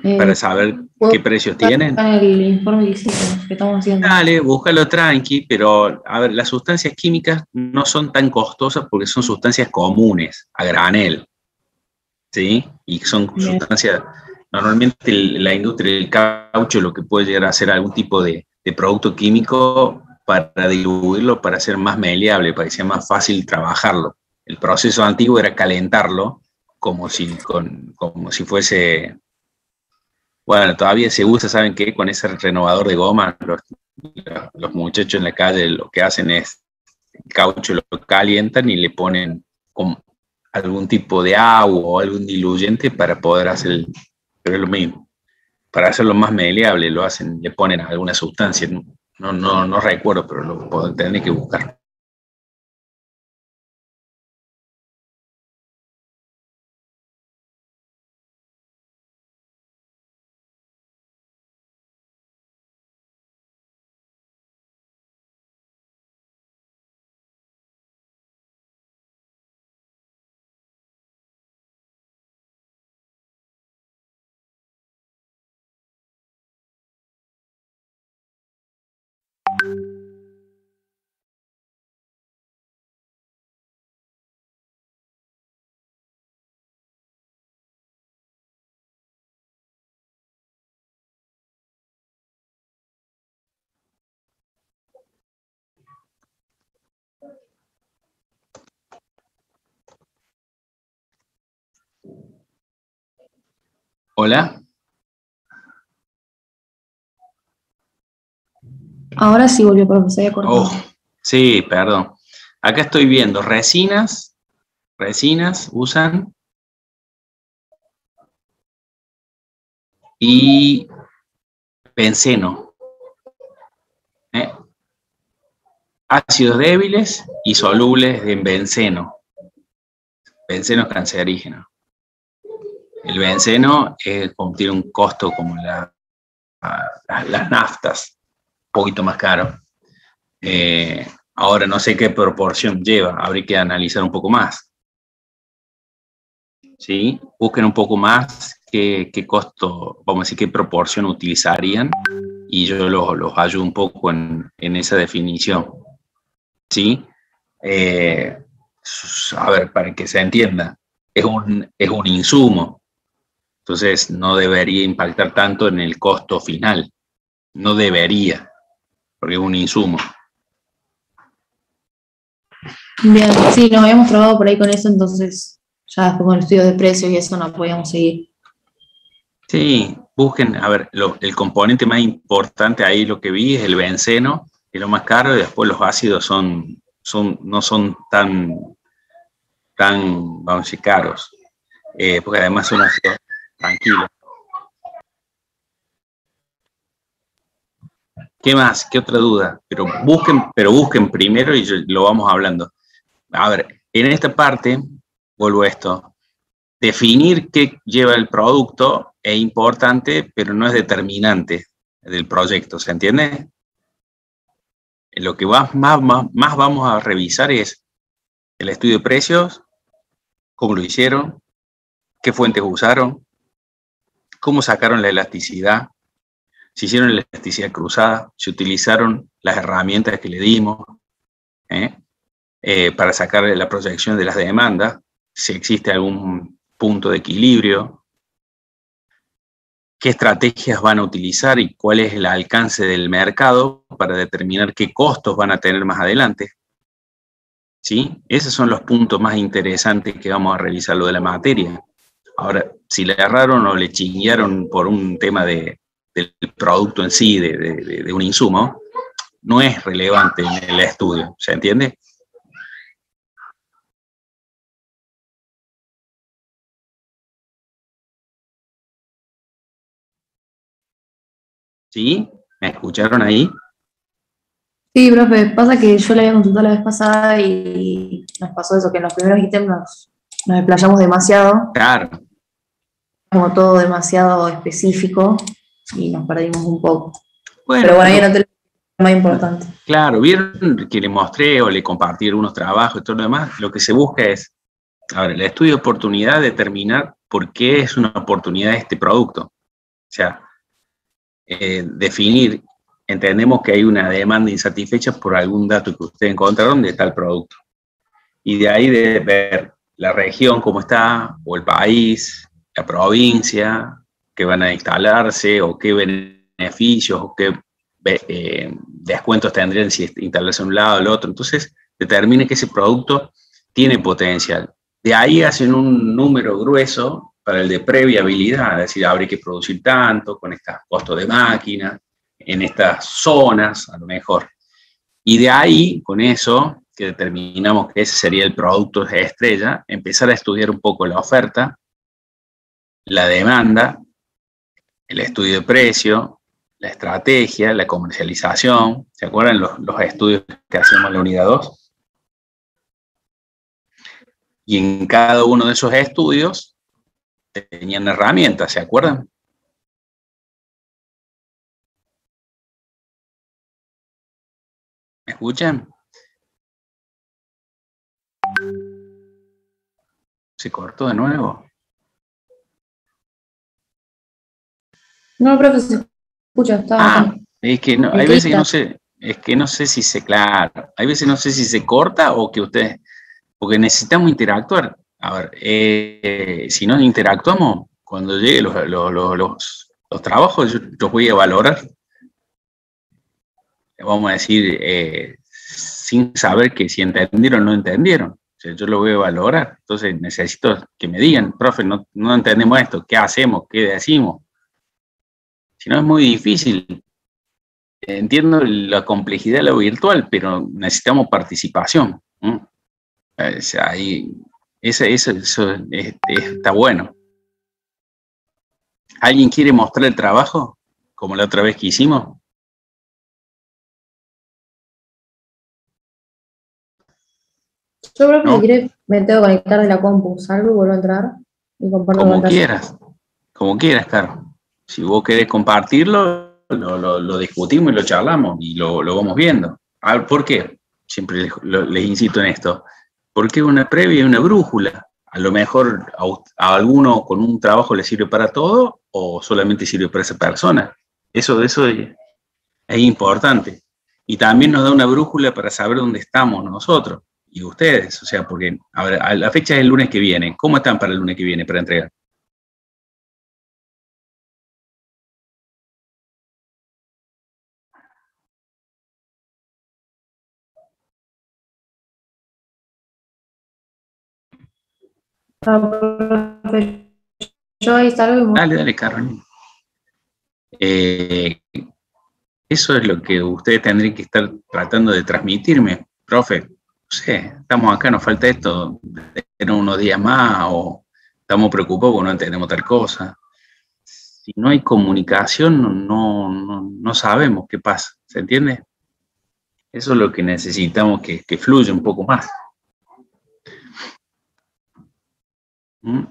Para saber qué precios tienen. En el informe que hicimos, que estamos haciendo. Dale, búscalo tranqui, pero a ver, las sustancias químicas no son tan costosas porque son sustancias comunes, a granel, ¿sí? Y son sustancias, normalmente la industria del caucho lo que puede llegar a hacer algún tipo de producto químico para diluirlo, para hacer más maleable, para que sea más fácil trabajarlo. El proceso antiguo era calentarlo como si fuese... Bueno, todavía se usa, ¿saben qué? Con ese renovador de goma, los muchachos en la calle lo que hacen es el caucho lo calientan y le ponen como algún tipo de agua o algún diluyente para poder hacer pero es lo mismo. Para hacerlo más maleable lo hacen, le ponen alguna sustancia, no recuerdo, pero lo tendré que buscar. Hola. Ahora sí volvió, pero se había cortado. Oh, sí, perdón. Acá estoy viendo resinas usan, y benceno. Ácidos débiles y solubles en benceno. Benceno es cancerígeno. El benceno tiene un costo como las naftas, un poquito más caro. Ahora no sé qué proporción lleva, habría que analizar un poco más. ¿Sí? Busquen un poco más qué costo, vamos a decir, qué proporción utilizarían, y yo los ayudo un poco en esa definición. ¿Sí? A ver, para que se entienda, es un insumo, entonces no debería impactar tanto en el costo final, no debería, porque es un insumo. Bien, sí, nos habíamos probado por ahí con eso, entonces ya después con el estudio de precios y eso no podíamos seguir. Sí, busquen, a ver, el componente más importante ahí, lo que vi, es el benceno, que es lo más caro, y después los ácidos no son tan, vamos a decir, caros, porque además son ácidos tranquilos. ¿Qué más? ¿Qué otra duda? Pero busquen primero y lo vamos hablando. A ver, en esta parte, vuelvo a esto, definir qué lleva el producto es importante, pero no es determinante del proyecto, ¿se entiende? Lo que más vamos a revisar es el estudio de precios, cómo lo hicieron, qué fuentes usaron, cómo sacaron la elasticidad, si hicieron la elasticidad cruzada, si utilizaron las herramientas que le dimos para sacar la proyección de las demandas, si existe algún punto de equilibrio, qué estrategias van a utilizar y cuál es el alcance del mercado para determinar qué costos van a tener más adelante. ¿Sí? Esos son los puntos más interesantes que vamos a revisar, lo de la materia. Ahora, si le agarraron o le chinguearon por un tema del producto en sí, de un insumo, no es relevante en el estudio, ¿se entiende? ¿Sí? ¿Me escucharon ahí? Sí, profe, pasa que yo le había consultado la vez pasada y nos pasó eso, que en los primeros ítems nos explayamos demasiado, Claro. como todo demasiado específico y nos perdimos un poco. Bueno, pero bueno, ahí no te lo más importante. Claro, vieron que le mostré o le compartí algunos trabajos y todo lo demás. Lo que se busca es, a ver, el estudio de oportunidad, determinar por qué es una oportunidad este producto. O sea, definir, entendemos que hay una demanda insatisfecha por algún dato que ustedes encontraron de tal producto. Y de ahí de ver la región cómo está, o el país, la provincia, que van a instalarse, o qué beneficios, o qué descuentos tendrían si instalarse a un lado o al otro. Entonces, determine que ese producto tiene potencial. De ahí hacen un número grueso para el de previabilidad, es decir, habría que producir tanto, con estos costos de máquina, en estas zonas, a lo mejor. Y de ahí, con eso, que determinamos que ese sería el producto de estrella, empezar a estudiar un poco la oferta, la demanda, el estudio de precio, la estrategia, la comercialización. ¿Se acuerdan los estudios que hacemos en la unidad 2? Y en cada uno de esos estudios tenían herramientas, ¿se acuerdan? ¿Me escuchan? ¿Se cortó de nuevo? No, profe, se escucha, está. Es que no, hay veces que no sé, es que no sé si se, claro, hay veces no sé si se corta o que ustedes, porque necesitamos interactuar. A ver, si no interactuamos, cuando lleguen los trabajos, yo los voy a valorar. Vamos a decir, sin saber que si entendieron o no entendieron. O sea, yo lo voy a valorar. Entonces necesito que me digan, profe, no entendemos esto, ¿qué hacemos? ¿Qué decimos? Si no, es muy difícil. entiendo la complejidad de lo virtual, pero necesitamos participación. O sea, eso está bueno. ¿Alguien quiere mostrar el trabajo? Como la otra vez que hicimos. Yo creo que ¿No? si quieres me tengo que conectar de la compu, salgo y vuelvo a entrar y comparto Como pantalla. como quieras, Caro. Si vos querés compartirlo, lo discutimos y lo charlamos y lo vamos viendo. ¿Por qué? Siempre les insisto en esto. Porque una previa y una brújula. A lo mejor a alguno con un trabajo le sirve para todo o solamente sirve para esa persona. Eso es importante. Y también nos da una brújula para saber dónde estamos nosotros y ustedes. O sea, porque a ver, la fecha es el lunes que viene. ¿Cómo están para el lunes que viene para entregar? Yo ahí salgo y Dale, Carolina. Eso es lo que ustedes tendrían que estar tratando de transmitirme. Profe, no sé, estamos acá, nos falta esto, en unos días más, o estamos preocupados porque no entendemos tal cosa. Si no hay comunicación, no sabemos qué pasa, ¿se entiende? Eso es lo que necesitamos que fluya un poco más.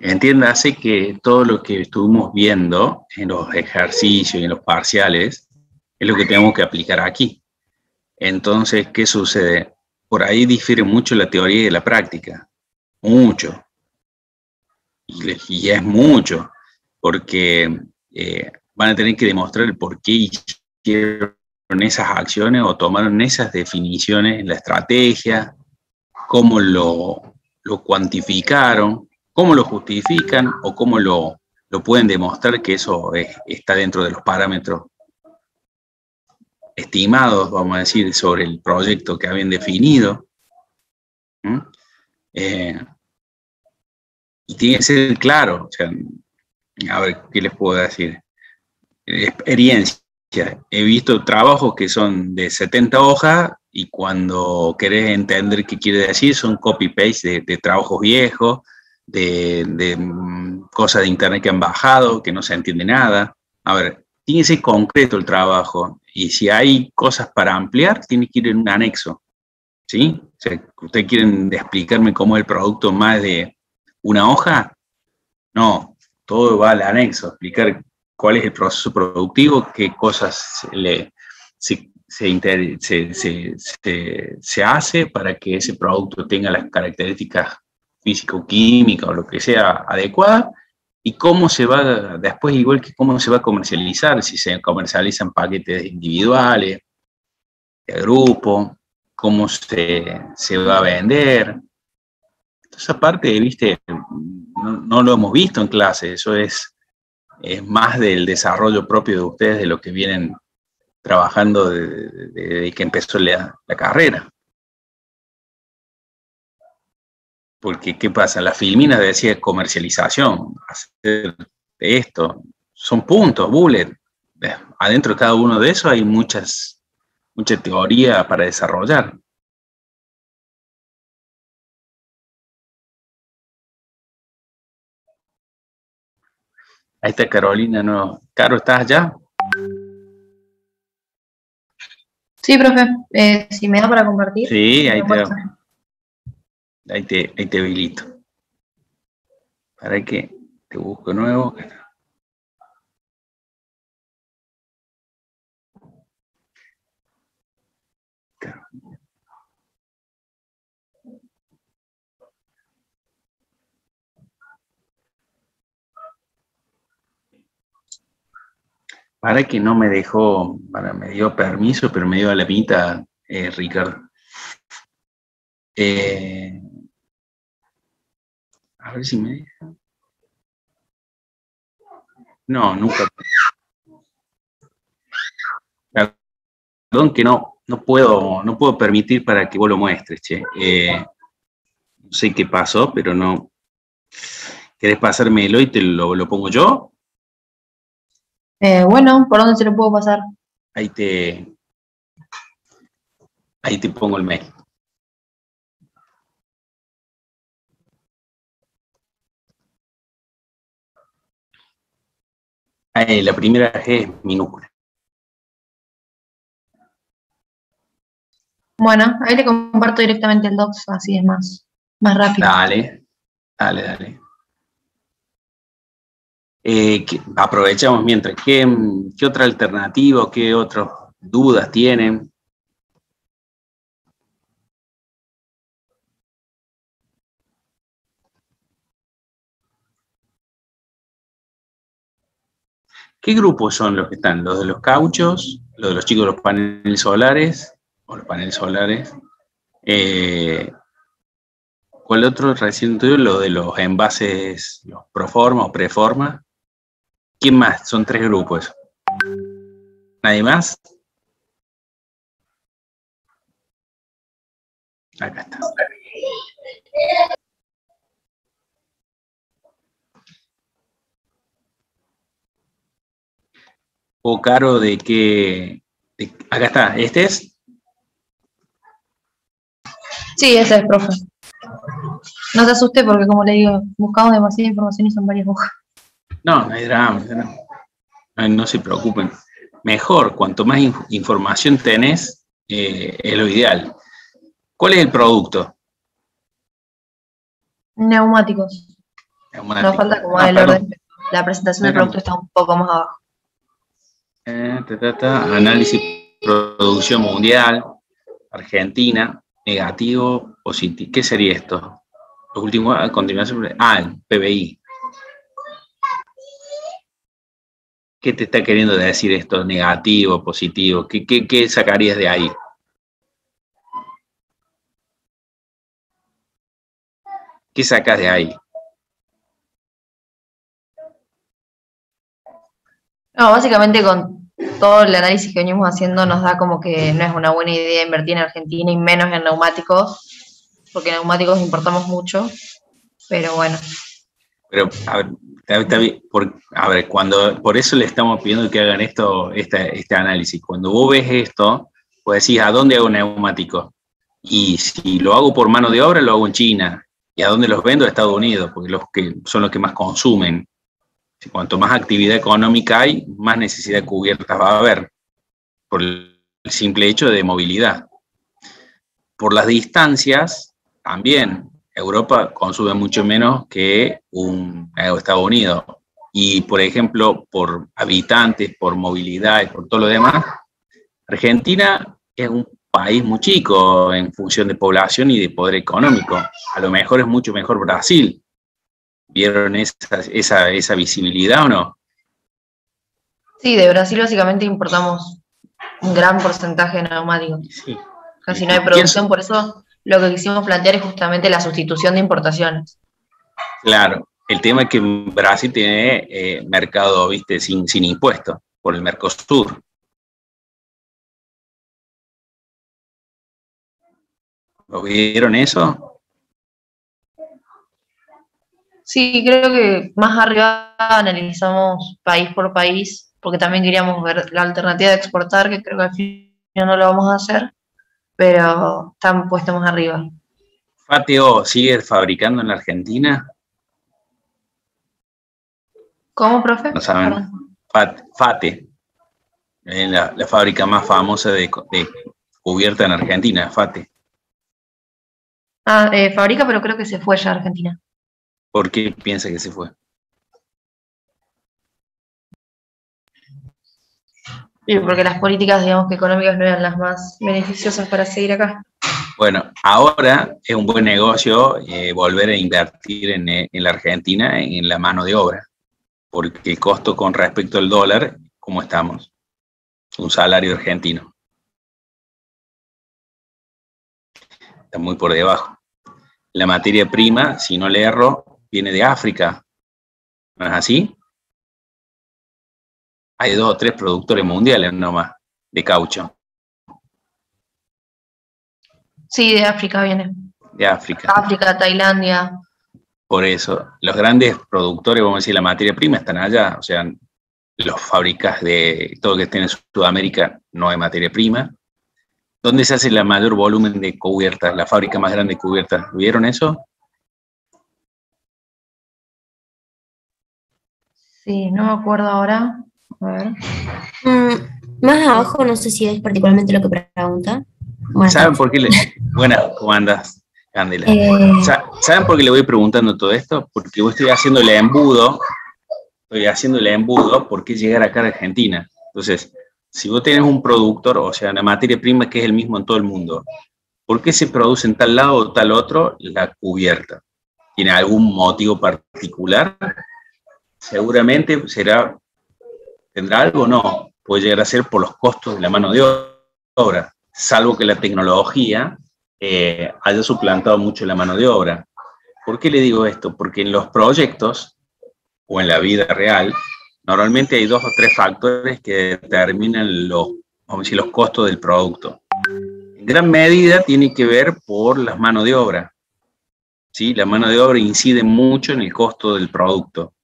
Entiéndase que todo lo que estuvimos viendo en los ejercicios y en los parciales es lo que tenemos que aplicar aquí. Entonces, ¿qué sucede? Por ahí difiere mucho la teoría y la práctica. Mucho. Y es mucho. Porque van a tener que demostrar el por qué hicieron esas acciones o tomaron esas definiciones en la estrategia, cómo lo cuantificaron, cómo lo justifican o cómo lo pueden demostrar que eso está dentro de los parámetros estimados, vamos a decir, sobre el proyecto que habían definido. Y tiene que ser claro. O sea, a ver, ¿qué les puedo decir? Experiencia. He visto trabajos que son de 70 hojas y cuando querés entender qué quiere decir son copy-paste de trabajos viejos, de cosas de internet que han bajado, que no se entiende nada. A ver, tiene que ser concreto el trabajo y si hay cosas para ampliar, tiene que ir en un anexo, ¿sí? O sea, ¿ustedes quieren explicarme cómo es el producto más de una hoja? No, todo va al anexo, explicar cuál es el proceso productivo, qué cosas se hace para que ese producto tenga las características físico-químicas o lo que sea adecuadas, y cómo se va, después igual que cómo se va a comercializar, si se comercializan paquetes individuales, de grupo, cómo se va a vender. Esa parte, viste, no lo hemos visto en clase, eso es más del desarrollo propio de ustedes, de lo que vienen trabajando desde que empezó la carrera. Porque, ¿qué pasa? La Filmina decía comercialización, hacer esto, son puntos, bullet. Adentro de cada uno de esos hay mucha teoría para desarrollar. Ahí está Carolina, no. Caro, ¿estás allá? Sí, profe, si me da para compartir. Sí, ahí te habilito. Para que te busco nuevo. Para que no me dejó, me dio permiso, pero me dio a la mitad, Ricardo. A ver si me deja. No, nunca. Perdón que no puedo permitir para que vos lo muestres, che. No sé qué pasó, pero no. ¿Querés pasármelo y te lo pongo yo? Bueno, ¿por dónde se lo puedo pasar? Ahí te Ahí te pongo el mail. Ahí, la primera G es minúscula. Bueno, ahí le comparto directamente el docs, así es más rápido. Dale. Aprovechamos mientras. ¿Qué otra alternativa o qué otras dudas tienen? ¿Qué grupos son los que están? ¿Los de los cauchos? ¿Los de los chicos de los paneles solares? ¿O los paneles solares? ¿Cuál otro recién tuyo? Lo de los envases, los proforma o preforma. ¿Quién más? Son 3 grupos. ¿Nadie más? Acá está. ¿O Caro de qué? Acá está. ¿Este es? Sí, ese es, profe. No se asuste porque, como le digo, buscamos demasiada información y son varias hojas. No hay drama. No se preocupen. Mejor, cuanto más información tenés, es lo ideal. ¿Cuál es el producto? Neumáticos. Nos falta como el orden. La presentación del producto está un poco más abajo. Análisis, producción mundial, Argentina, negativo, positivo. ¿Qué sería esto? Los últimos, a continuación, el PBI. ¿Qué te está queriendo decir esto? Negativo, positivo. ¿Qué sacarías de ahí? ¿Qué sacas de ahí? No, básicamente con todo el análisis que venimos haciendo nos da como que no es una buena idea invertir en Argentina y menos en neumáticos, porque en neumáticos importamos mucho, pero bueno. Pero, a ver, por eso le estamos pidiendo que hagan este análisis. Cuando vos ves esto, pues decís, ¿a dónde hago neumáticos? Y si lo hago por mano de obra, lo hago en China. ¿Y a dónde los vendo? A Estados Unidos, porque son los que más consumen. Cuanto más actividad económica hay, más necesidad cubierta va a haber, por el simple hecho de movilidad. Por las distancias, también, Europa consume mucho menos que Estados Unidos. Y, por ejemplo, por habitantes, por movilidad y por todo lo demás, Argentina es un país muy chico en función de población y de poder económico. A lo mejor es mucho mejor Brasil. ¿Vieron esa visibilidad o no? Sí, de Brasil básicamente importamos un gran porcentaje de neumáticos. Sí. Casi no hay producción, por eso lo que quisimos plantear es justamente la sustitución de importaciones. Claro, el tema es que Brasil tiene mercado, viste, sin impuestos, por el Mercosur. ¿Lo vieron eso? Sí, creo que más arriba analizamos país por país, porque también queríamos ver la alternativa de exportar, que creo que al final no lo vamos a hacer, pero están puestos más arriba. ¿FATEO sigue fabricando en la Argentina? ¿Cómo, profe? No saben. FATE, la fábrica más famosa de cubierta en Argentina, FATE. Fabrica, pero creo que se fue ya a Argentina. ¿Por qué piensa que se fue? Sí, porque las políticas, digamos, que económicas no eran las más beneficiosas para seguir acá. Bueno, ahora es un buen negocio volver a invertir en la Argentina en la mano de obra, porque el costo con respecto al dólar, ¿cómo estamos? Un salario argentino. Está muy por debajo. La materia prima, si no le erro, viene de África, ¿no es así? Hay 2 o 3 productores mundiales nomás de caucho. Sí, de África viene. De África. África, Tailandia. Por eso, los grandes productores, vamos a decir, la materia prima están allá, o sea, los fábricas de todo lo que esté en Sudamérica no hay materia prima. ¿Dónde se hace la mayor volumen de cubiertas, la fábrica más grande de cubiertas? ¿Vieron eso? Sí, no me acuerdo ahora. A ver. Más abajo, no sé si es particularmente lo que pregunta. Buenas ¿Saben tardes. por qué le... Buenas, ¿cómo andas, Candela? Eh, ¿Saben por qué le voy preguntando todo esto? Porque yo estoy haciendo el embudo, ¿por qué llegar acá a Argentina? Entonces, si vos tenés un productor, o sea, una materia prima que es el mismo en todo el mundo, ¿por qué se produce en tal lado o tal otro la cubierta? ¿Tiene algún motivo particular? Seguramente tendrá algo o no. Puede llegar a ser por los costos de la mano de obra, salvo que la tecnología haya suplantado mucho la mano de obra. ¿Por qué le digo esto? Porque en los proyectos o en la vida real, normalmente hay 2 o 3 factores que determinan vamos a decir, los costos del producto. En gran medida tiene que ver por las manos de obra. ¿Sí? La mano de obra incide mucho en el costo del producto.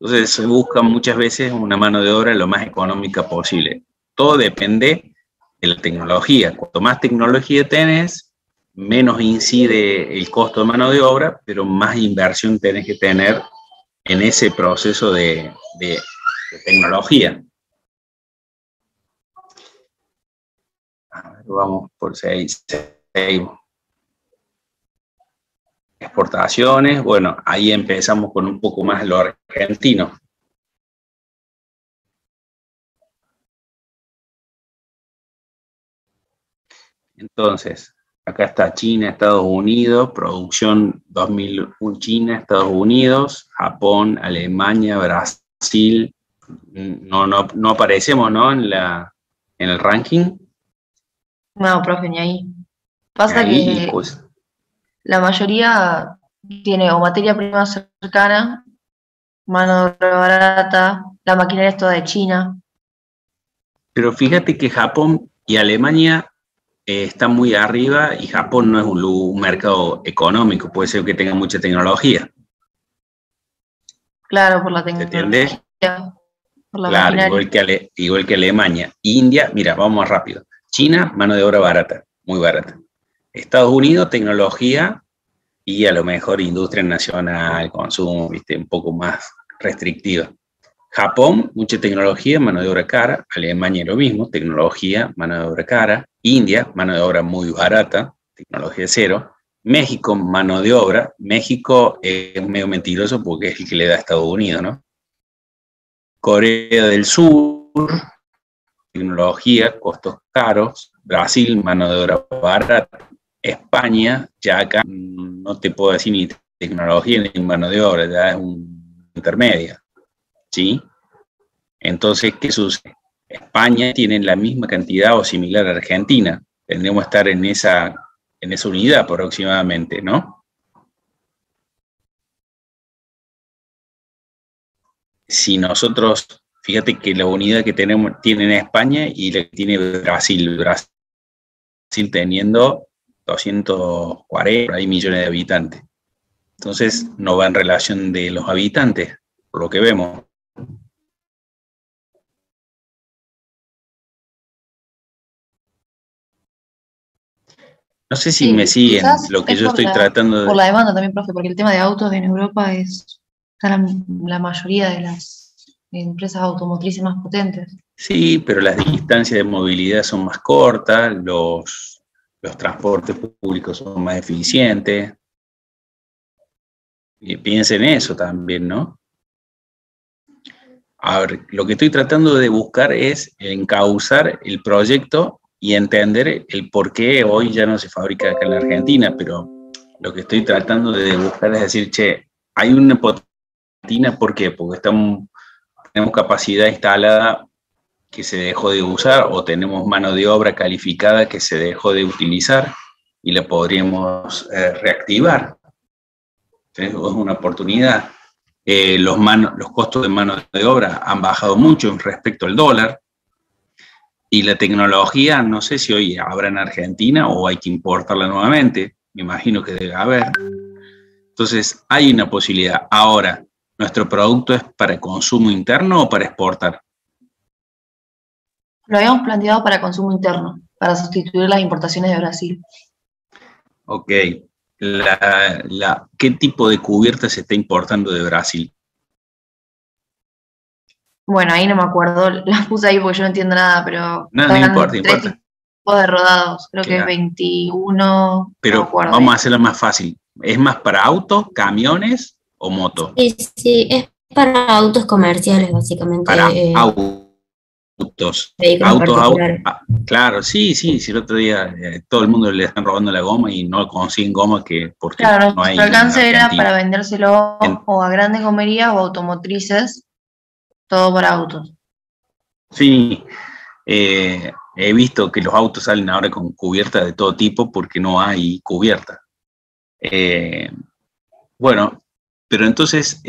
Entonces se busca muchas veces una mano de obra lo más económica posible. Todo depende de la tecnología. Cuanto más tecnología tenés, menos incide el costo de mano de obra, pero más inversión tenés que tener en ese proceso de tecnología. A ver, vamos por 6. Exportaciones, bueno, ahí empezamos con un poco más lo argentino. Entonces, acá está China, Estados Unidos, producción 2001, China, Estados Unidos, Japón, Alemania, Brasil. No aparecemos, ¿no? En el ranking. No, profe, ni ahí. Pasa Ahí, que la mayoría tiene o materia prima cercana, mano de obra barata, la maquinaria es toda de China. Pero fíjate que Japón y Alemania están muy arriba y Japón no es un mercado económico, puede ser que tenga mucha tecnología. Claro, por la tecnología. ¿Entiendes? Por la Claro, maquinaria. igual que Alemania. India, mira, vamos más rápido. China, mano de obra barata, muy barata. Estados Unidos, tecnología y a lo mejor industria nacional, consumo, ¿viste? Un poco más restrictiva. Japón, mucha tecnología, mano de obra cara. Alemania lo mismo, tecnología, mano de obra cara. India, mano de obra muy barata, tecnología cero. México, mano de obra. México es medio mentiroso porque es el que le da a Estados Unidos, ¿no? Corea del Sur, tecnología, costos caros. Brasil, mano de obra barata. España, ya acá no te puedo decir ni tecnología ni mano de obra, ya es un intermedia. ¿Sí? Entonces, ¿qué sucede? España tiene la misma cantidad o similar a Argentina. Tendremos que estar en esa unidad aproximadamente, ¿no? Si nosotros, fíjate que la unidad que tienen España y la que tiene Brasil teniendo 240 millones de habitantes. Entonces, no va en relación de los habitantes, por lo que vemos. No sé si me siguen lo que yo estoy tratando de... Por la demanda también, profe, porque el tema de autos en Europa está la mayoría de las empresas automotrices más potentes. Sí, pero las distancias de movilidad son más cortas, los transportes públicos son más eficientes. Y piensen en eso también, ¿no? A ver, lo que estoy tratando de buscar es encauzar el proyecto y entender el por qué hoy ya no se fabrica acá en la Argentina, pero lo que estoy tratando de buscar es decir, che, hay una potencia, ¿por qué? Porque tenemos capacidad instalada que se dejó de usar o tenemos mano de obra calificada que se dejó de utilizar y la podríamos reactivar. Es una oportunidad. Los costos de mano de obra han bajado mucho respecto al dólar. Y la tecnología, no sé si hoy habrá en Argentina o hay que importarla nuevamente. Me imagino que debe haber. Entonces, hay una posibilidad. Ahora, ¿nuestro producto es para consumo interno o para exportar? Lo habíamos planteado para consumo interno, para sustituir las importaciones de Brasil. Ok. ¿Qué tipo de cubierta se está importando de Brasil? Bueno, ahí no me acuerdo, las puse ahí porque yo no entiendo nada, pero No importa, tres tipos de rodados, creo que es 21, pero no me acuerdo. Vamos a hacerlo más fácil. ¿Es más para autos, camiones o moto? Sí, es para autos comerciales, básicamente. Para autos. Vehículos particulares. Claro, sí, si el otro día todo el mundo le están robando la goma y no consiguen goma porque claro, no hay. Su alcance era para vendérselo o a grandes gomerías o automotrices, todo para autos. Sí, he visto que los autos salen ahora con cubierta de todo tipo porque no hay cubierta. Bueno, pero entonces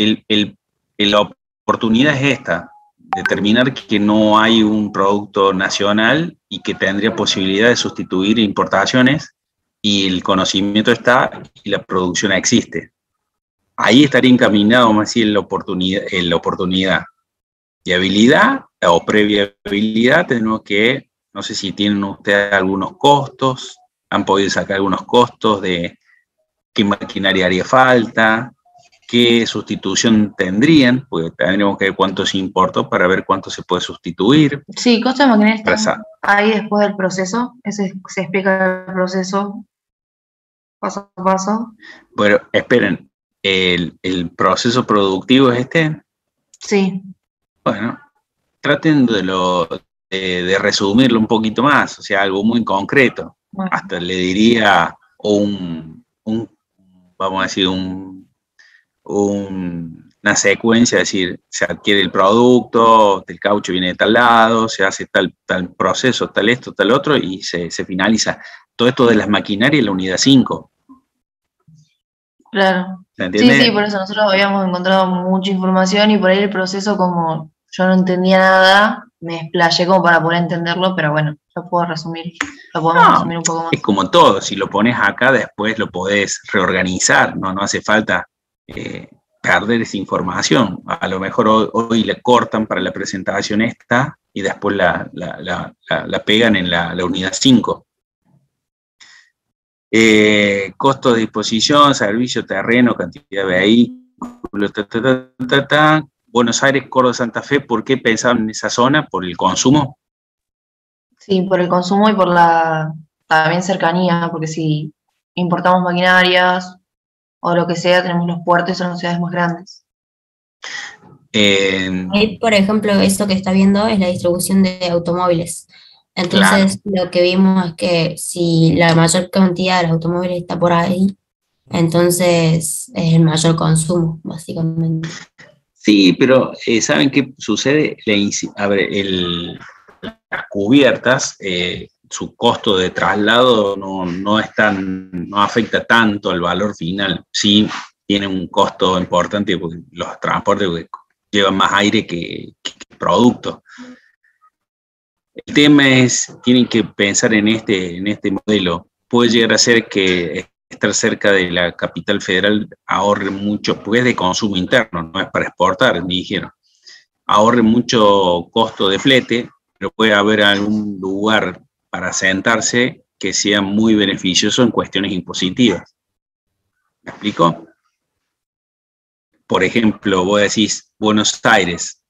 la oportunidad es esta, determinar que no hay un producto nacional y que tendría posibilidad de sustituir importaciones, y el conocimiento está y la producción existe. Ahí estaría encaminado más bien la oportunidad. Y habilidad o previa habilidad tenemos que, no sé si tienen ustedes algunos costos, han podido sacar algunos costos de qué maquinaria haría falta, qué sustitución tendrían, porque tendríamos que ver cuánto se importó para ver cuánto se puede sustituir. Sí, costos de maquinaria están ahí después del proceso, se explica el proceso paso a paso. Bueno, esperen, ¿el proceso productivo es este? Sí. Bueno, traten de resumirlo un poquito más, o sea, algo muy concreto. Bueno. Hasta le diría vamos a decir, una secuencia, es decir, se adquiere el producto, el caucho viene de tal lado, se hace tal proceso, tal esto, tal otro, y se finaliza. Todo esto de las maquinarias en la unidad 5. Claro. Sí, por eso nosotros habíamos encontrado mucha información y por ahí el proceso, como yo no entendía nada, me explayé como para poder entenderlo, pero bueno, lo podemos resumir un poco más. Es como todo, si lo pones acá, después lo podés reorganizar, no hace falta perder esa información. A lo mejor hoy le cortan para la presentación esta y después la pegan en la unidad 5. Costo de disposición, servicio, terreno, cantidad de vehículos, Buenos Aires, Córdoba, Santa Fe. ¿Por qué pensaban en esa zona? ¿Por el consumo? Sí, por el consumo y por la también cercanía, porque si importamos maquinarias o lo que sea, tenemos los puertos y son las ciudades más grandes. Ahí, por ejemplo, eso que está viendo es la distribución de automóviles. Entonces, claro, lo que vimos es que si la mayor cantidad de los automóviles está por ahí, entonces es el mayor consumo, básicamente. Sí, pero ¿saben qué sucede? Las cubiertas, su costo de traslado no afecta tanto al valor final. Sí tiene un costo importante porque los transportes llevan más aire que producto. El tema es, tienen que pensar en este modelo. Puede llegar a ser que estar cerca de la capital federal ahorre mucho, porque es de consumo interno, no es para exportar, ni dijeron. Ahorre mucho costo de flete, pero puede haber algún lugar para sentarse que sea muy beneficioso en cuestiones impositivas. ¿Me explico? Por ejemplo, vos decís Buenos Aires.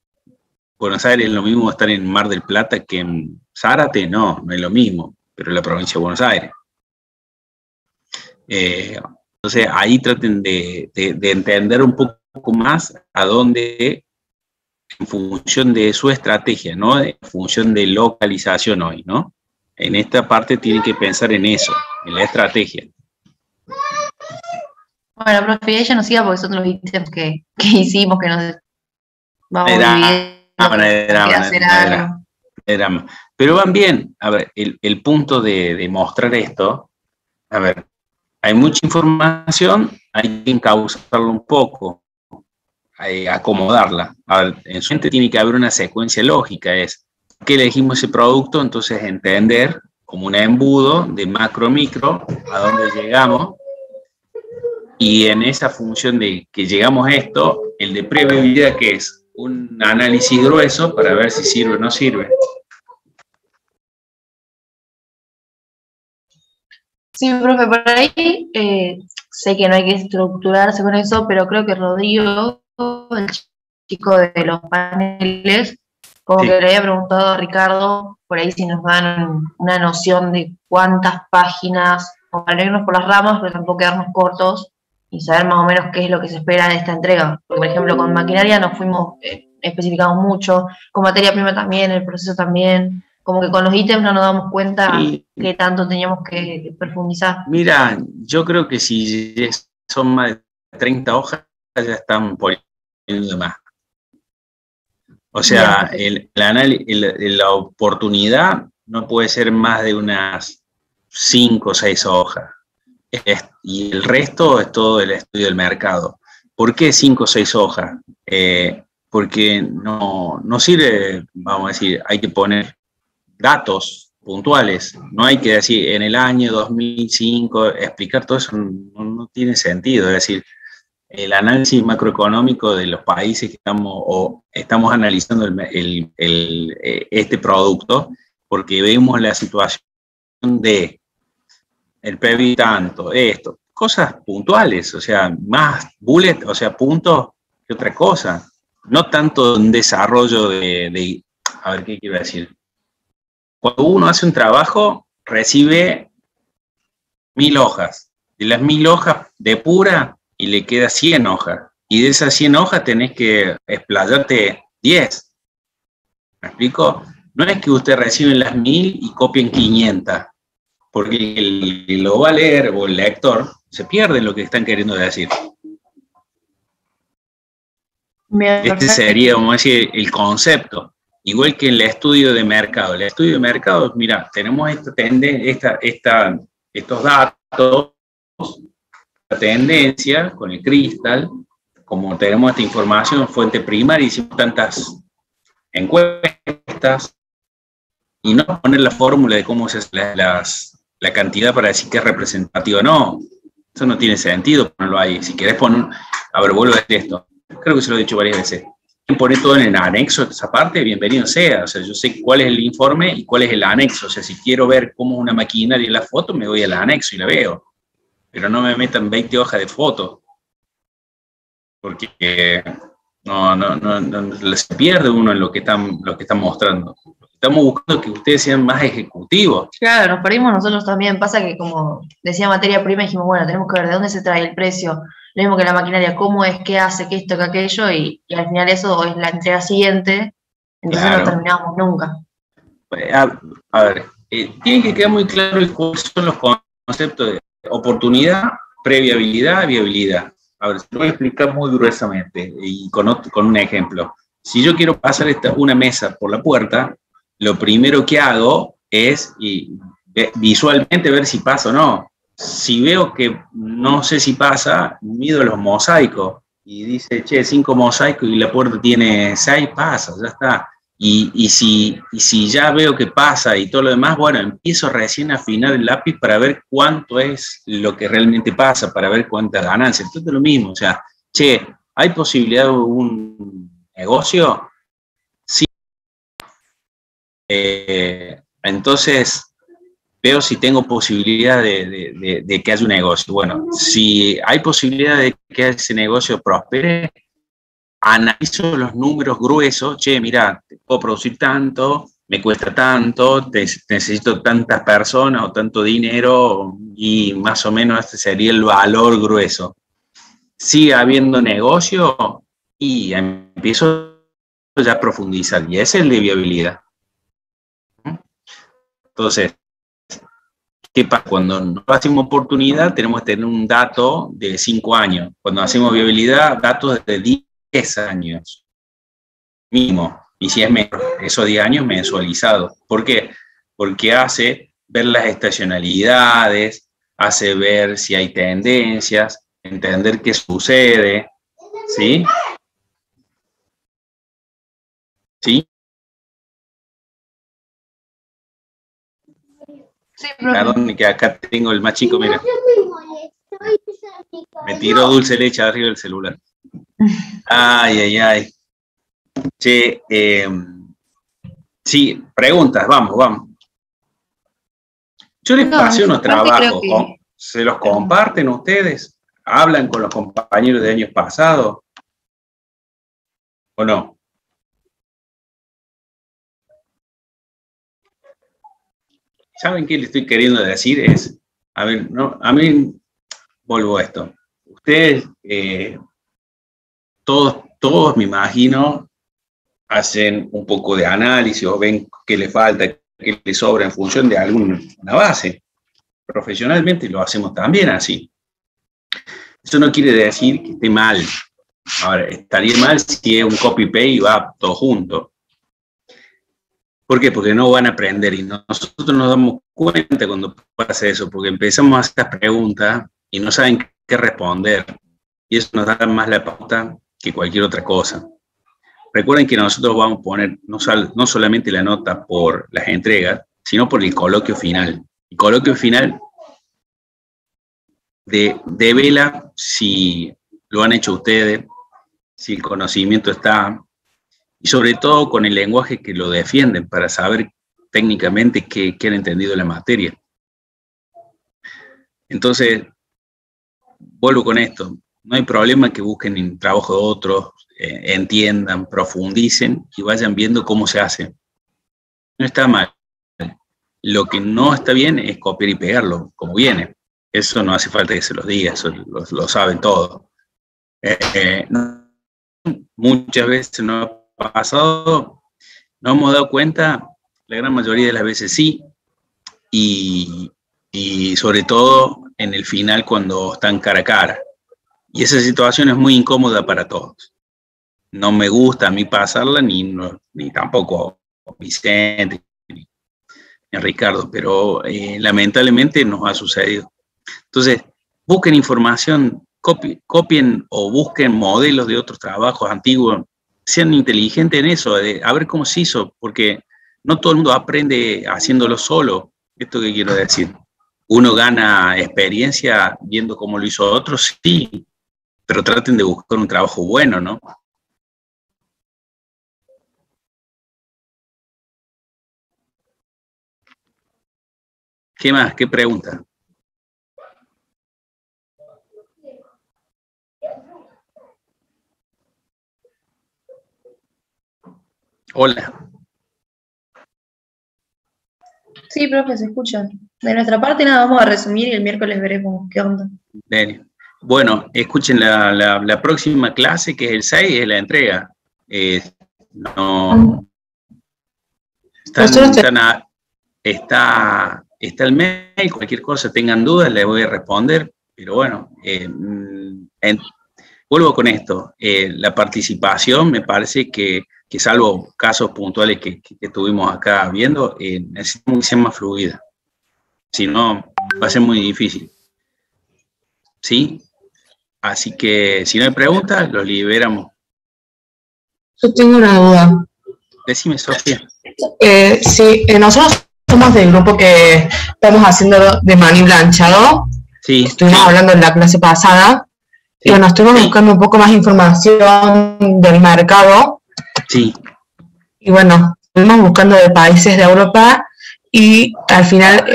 Buenos Aires es lo mismo estar en Mar del Plata que en Zárate, no es lo mismo, pero en la provincia de Buenos Aires. Entonces ahí traten de entender un poco más a dónde, en función de su estrategia, ¿no? En función de localización hoy, ¿no? En esta parte tienen que pensar en eso, en la estrategia. Bueno, profe, ella nos siga porque son los ítems que hicimos, que nos vamos viviendo. Pero van bien. A ver, el punto de mostrar esto, a ver, hay mucha información, hay que encauzarla un poco, acomodarla. A ver, en su mente tiene que haber una secuencia lógica, es que elegimos ese producto, entonces entender como un embudo de macro-micro a dónde llegamos, y en esa función de que llegamos a esto, el de previsibilidad, que es un análisis grueso para ver si sirve o no sirve. Sí, profe, por ahí sé que no hay que estructurarse con eso, pero creo que Rodrigo, el chico de los paneles, como Sí. que le había preguntado a Ricardo, por ahí si nos dan una noción de cuántas páginas, o para no irnos por las ramas, pero tampoco quedarnos cortos y saber más o menos qué es lo que se espera de esta entrega. Porque, por ejemplo, con maquinaria nos fuimos, especificamos mucho, con materia prima también, el proceso también, como que con los ítems no nos damos cuenta Sí, qué tanto teníamos que profundizar. mira, yo creo que si son más de 30 hojas, ya están poniendo de más. O sea, la oportunidad no puede ser más de unas 5 o 6 hojas. Y el resto es todo el estudio del mercado. ¿Por qué 5 o 6 hojas? Porque no sirve, vamos a decir, hay que poner datos puntuales. No hay que decir en el año 2005, explicar todo eso no tiene sentido. Es decir, el análisis macroeconómico de los países que estamos analizando este producto, porque vemos la situación de el PIB tanto, esto, cosas puntuales, o sea, más bullet, o sea, puntos que otra cosa. No tanto un desarrollo a ver qué quiero decir. Cuando uno hace un trabajo, recibe 1000 hojas. De las 1000 hojas depura y le queda 100 hojas. Y de esas 100 hojas tenés que explayarte 10. ¿Me explico? No es que usted recibe las 1000 y copien 500, porque el lo va a leer o el lector se pierde en lo que están queriendo decir. Este sería, vamos a decir, el concepto. Igual que en el estudio de mercado. El estudio de mercado, mira, tenemos estos datos, la tendencia con el Crystal, como tenemos esta información, fuente primaria, hicimos tantas encuestas, y no poner la fórmula de cómo se hace la cantidad para decir que es representativa o no. Eso no tiene sentido ponerlo ahí. Si querés poner, a ver, vuelvo a decir esto. Creo que se lo he dicho varias veces. Poner todo en el anexo de esa parte, bienvenido sea. O sea, yo sé cuál es el informe y cuál es el anexo. O sea, si quiero ver cómo es una maquinaria en la foto, me voy al anexo y la veo. Pero no me metan 20 hojas de fotos. Porque se pierde uno en lo que están mostrando. Estamos buscando que ustedes sean más ejecutivos. Claro, nos perdimos nosotros también. Pasa que, como decía materia prima, dijimos, bueno, tenemos que ver de dónde se trae el precio. Lo mismo que la maquinaria, cómo es, qué hace, qué esto, qué aquello, y al final eso es la entrega siguiente, entonces Claro. no terminamos nunca. A ver, tiene que quedar muy claro cuáles son los conceptos de oportunidad, previabilidad, viabilidad. A ver, se lo voy a explicar muy gruesamente y con un ejemplo. Si yo quiero pasar una mesa por la puerta, lo primero que hago es visualmente ver si pasa o no. Si veo que no sé si pasa, mido los mosaicos y dice, che, 5 mosaicos y la puerta tiene 6, pasa, ya está. Y si ya veo que pasa y todo lo demás, bueno, empiezo recién a afinar el lápiz para ver cuánto es lo que realmente pasa, para ver cuánta ganancia. Entonces es lo mismo, o sea, che, ¿hay posibilidad de un negocio? Sí. Entonces veo si tengo posibilidad de que haya un negocio. Bueno, si hay posibilidad de que ese negocio prospere, analizo los números gruesos. Che, mira, puedo producir tanto, me cuesta tanto, necesito tantas personas o tanto dinero, y más o menos este sería el valor grueso. Sigue habiendo negocio y empiezo ya a profundizar, y ese es el de viabilidad. Entonces, ¿qué pasa? Cuando no hacemos oportunidad, tenemos que tener un dato de 5 años. Cuando hacemos viabilidad, datos de 10 años mínimo. Y si es menos, esos 10 años mensualizados. ¿Por qué? Porque hace ver las estacionalidades, hace ver si hay tendencias, entender qué sucede, ¿sí? ¿Sí? Sí, profe. Perdón, que acá tengo el más chico, mira. Me tiró dulce de leche arriba del celular. Ay, ay, ay. Che, sí, preguntas, vamos. Yo les No, pasé unos aparte creo trabajos, que- ¿se los comparten ustedes? ¿Hablan con los compañeros de años pasados? ¿O no? ¿Saben qué le estoy queriendo decir? Es, a ver, no, a mí, vuelvo a esto. Ustedes, todos me imagino, hacen un poco de análisis o ven qué le falta, qué le sobra en función de alguna base. Profesionalmente lo hacemos también así. Eso no quiere decir que esté mal. Ahora, estaría mal si es un copy-paste y va todo junto. ¿Por qué? Porque no van a aprender y nosotros nos damos cuenta cuando pasa eso, porque empezamos a hacer estas preguntas y no saben qué responder. Y eso nos da más la pauta que cualquier otra cosa. Recuerden que nosotros vamos a poner no solamente la nota por las entregas, sino por el coloquio final. El coloquio final devela si lo han hecho ustedes, si el conocimiento está, y sobre todo con el lenguaje que lo defienden para saber técnicamente qué han entendido de la materia. Entonces, vuelvo con esto. No hay problema que busquen en trabajo de otros, entiendan, profundicen y vayan viendo cómo se hace. No está mal. Lo que no está bien es copiar y pegarlo como viene. Eso no hace falta que se los diga, eso lo saben todos. Muchas veces nos ha pasado, nos hemos dado cuenta, la gran mayoría de las veces sí, y sobre todo en el final cuando están cara a cara. Y esa situación es muy incómoda para todos. No me gusta a mí pasarla, ni tampoco Vicente, ni Ricardo, pero lamentablemente nos ha sucedido. Entonces, busquen información, copien o busquen modelos de otros trabajos antiguos, sean inteligentes en eso, a ver cómo se hizo, porque no todo el mundo aprende haciéndolo solo. ¿Esto qué quiero decir? Uno gana experiencia viendo cómo lo hizo otro, sí, pero traten de buscar un trabajo bueno, ¿no? ¿Qué más? ¿Qué pregunta? Hola. Sí, profe, se escucha. De nuestra parte nada, vamos a resumir y el miércoles veremos qué onda. Bien. Bueno, escuchen la próxima clase, que es el 6, es la entrega. Está el mail, cualquier cosa, tengan dudas, les voy a responder, pero bueno, vuelvo con esto. La participación me parece que salvo casos puntuales que estuvimos acá viendo, necesitamos que sea más fluida. Si no, va a ser muy difícil. ¿Sí? Así que, si no hay preguntas, los liberamos. Yo tengo una duda. Decime, Sofía. Sí, nosotros somos del grupo que estamos haciendo de maní blanchado. Sí. Estuvimos hablando en la clase pasada. Sí. Y bueno, estuvimos buscando un poco más información del mercado. Sí. Y bueno, estuvimos buscando de países de Europa y al final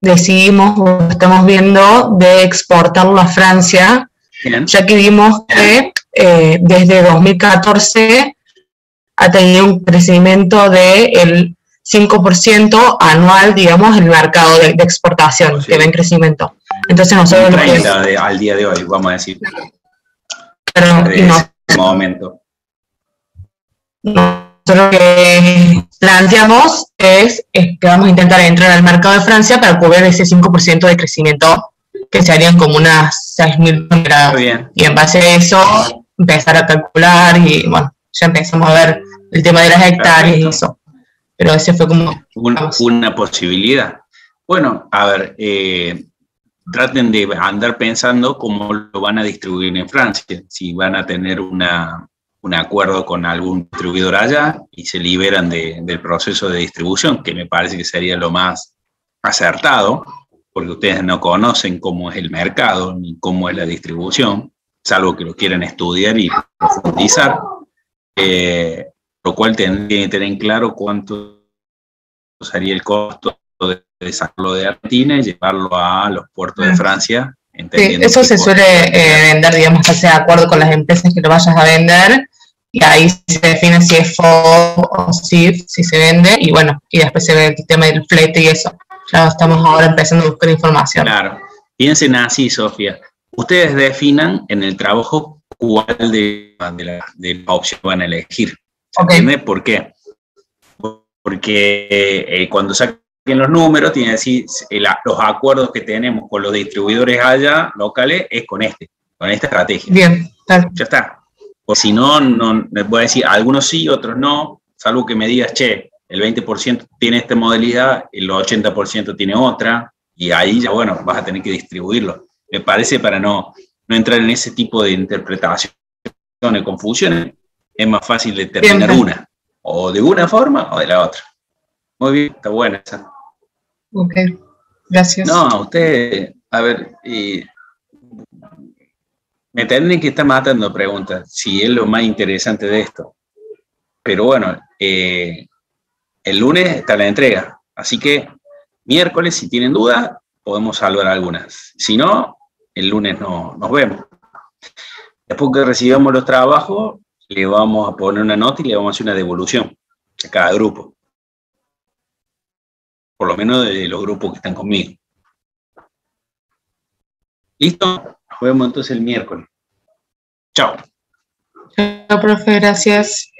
decidimos, estamos viendo de exportarlo a Francia. Bien. Ya que vimos que desde 2014 ha tenido un crecimiento del 5% anual, digamos, el mercado de exportación, sí, que va en crecimiento. Entonces nosotros... 30 al día de hoy, vamos a decir. Pero en ese momento. Nosotros lo que planteamos es que vamos a intentar entrar al mercado de Francia para cubrir ese 5% de crecimiento, que serían como unas 6.000 toneladas. Y en base a eso, empezar a calcular y, bueno, ya empezamos a ver el tema de las hectáreas y eso. Pero ese fue como... Una posibilidad. Bueno, a ver, traten de andar pensando cómo lo van a distribuir en Francia. Si van a tener un acuerdo con algún distribuidor allá y se liberan del proceso de distribución, que me parece que sería lo más acertado, porque ustedes no conocen cómo es el mercado ni cómo es la distribución, salvo que lo quieran estudiar y profundizar, lo cual tendría que tener en claro cuánto sería el costo de sacarlo de Argentina y llevarlo a los puertos de Francia. Sí, eso se suele vender, digamos, hacer de acuerdo con las empresas que lo vayas a vender, y ahí se define si es FOB o SIF, si se vende, y bueno, y después se ve el tema del flete y eso. Ya estamos ahora empezando a buscar información. Claro, piensen así, Sofía. Ustedes definan en el trabajo cuál de la opción van a elegir. ¿Se entiende? ¿Por qué? Porque cuando saquen los números, tiene que decir, los acuerdos que tenemos con los distribuidores allá, locales, es con esta estrategia. Bien, claro. Ya está. Porque si no, les voy a decir, algunos sí, otros no, salvo que me digas, che, el 20% tiene esta modalidad, el 80% tiene otra, y ahí ya, bueno, vas a tener que distribuirlo. Me parece, para no entrar en ese tipo de interpretaciones, confusiones, es más fácil determinar una, o de una forma o de la otra. Muy bien, está buena esa. Ok, gracias. No, usted, a ver, me tienen que estar matando preguntas, si es lo más interesante de esto. Pero bueno, el lunes está la entrega, así que miércoles, si tienen dudas, podemos salvar algunas. Si no, el lunes nos vemos. Después que recibamos los trabajos, le vamos a poner una nota y le vamos a hacer una devolución a cada grupo. Por lo menos de los grupos que están conmigo. ¿Listo? Nos vemos entonces el miércoles. Chao. Chao, profe, gracias.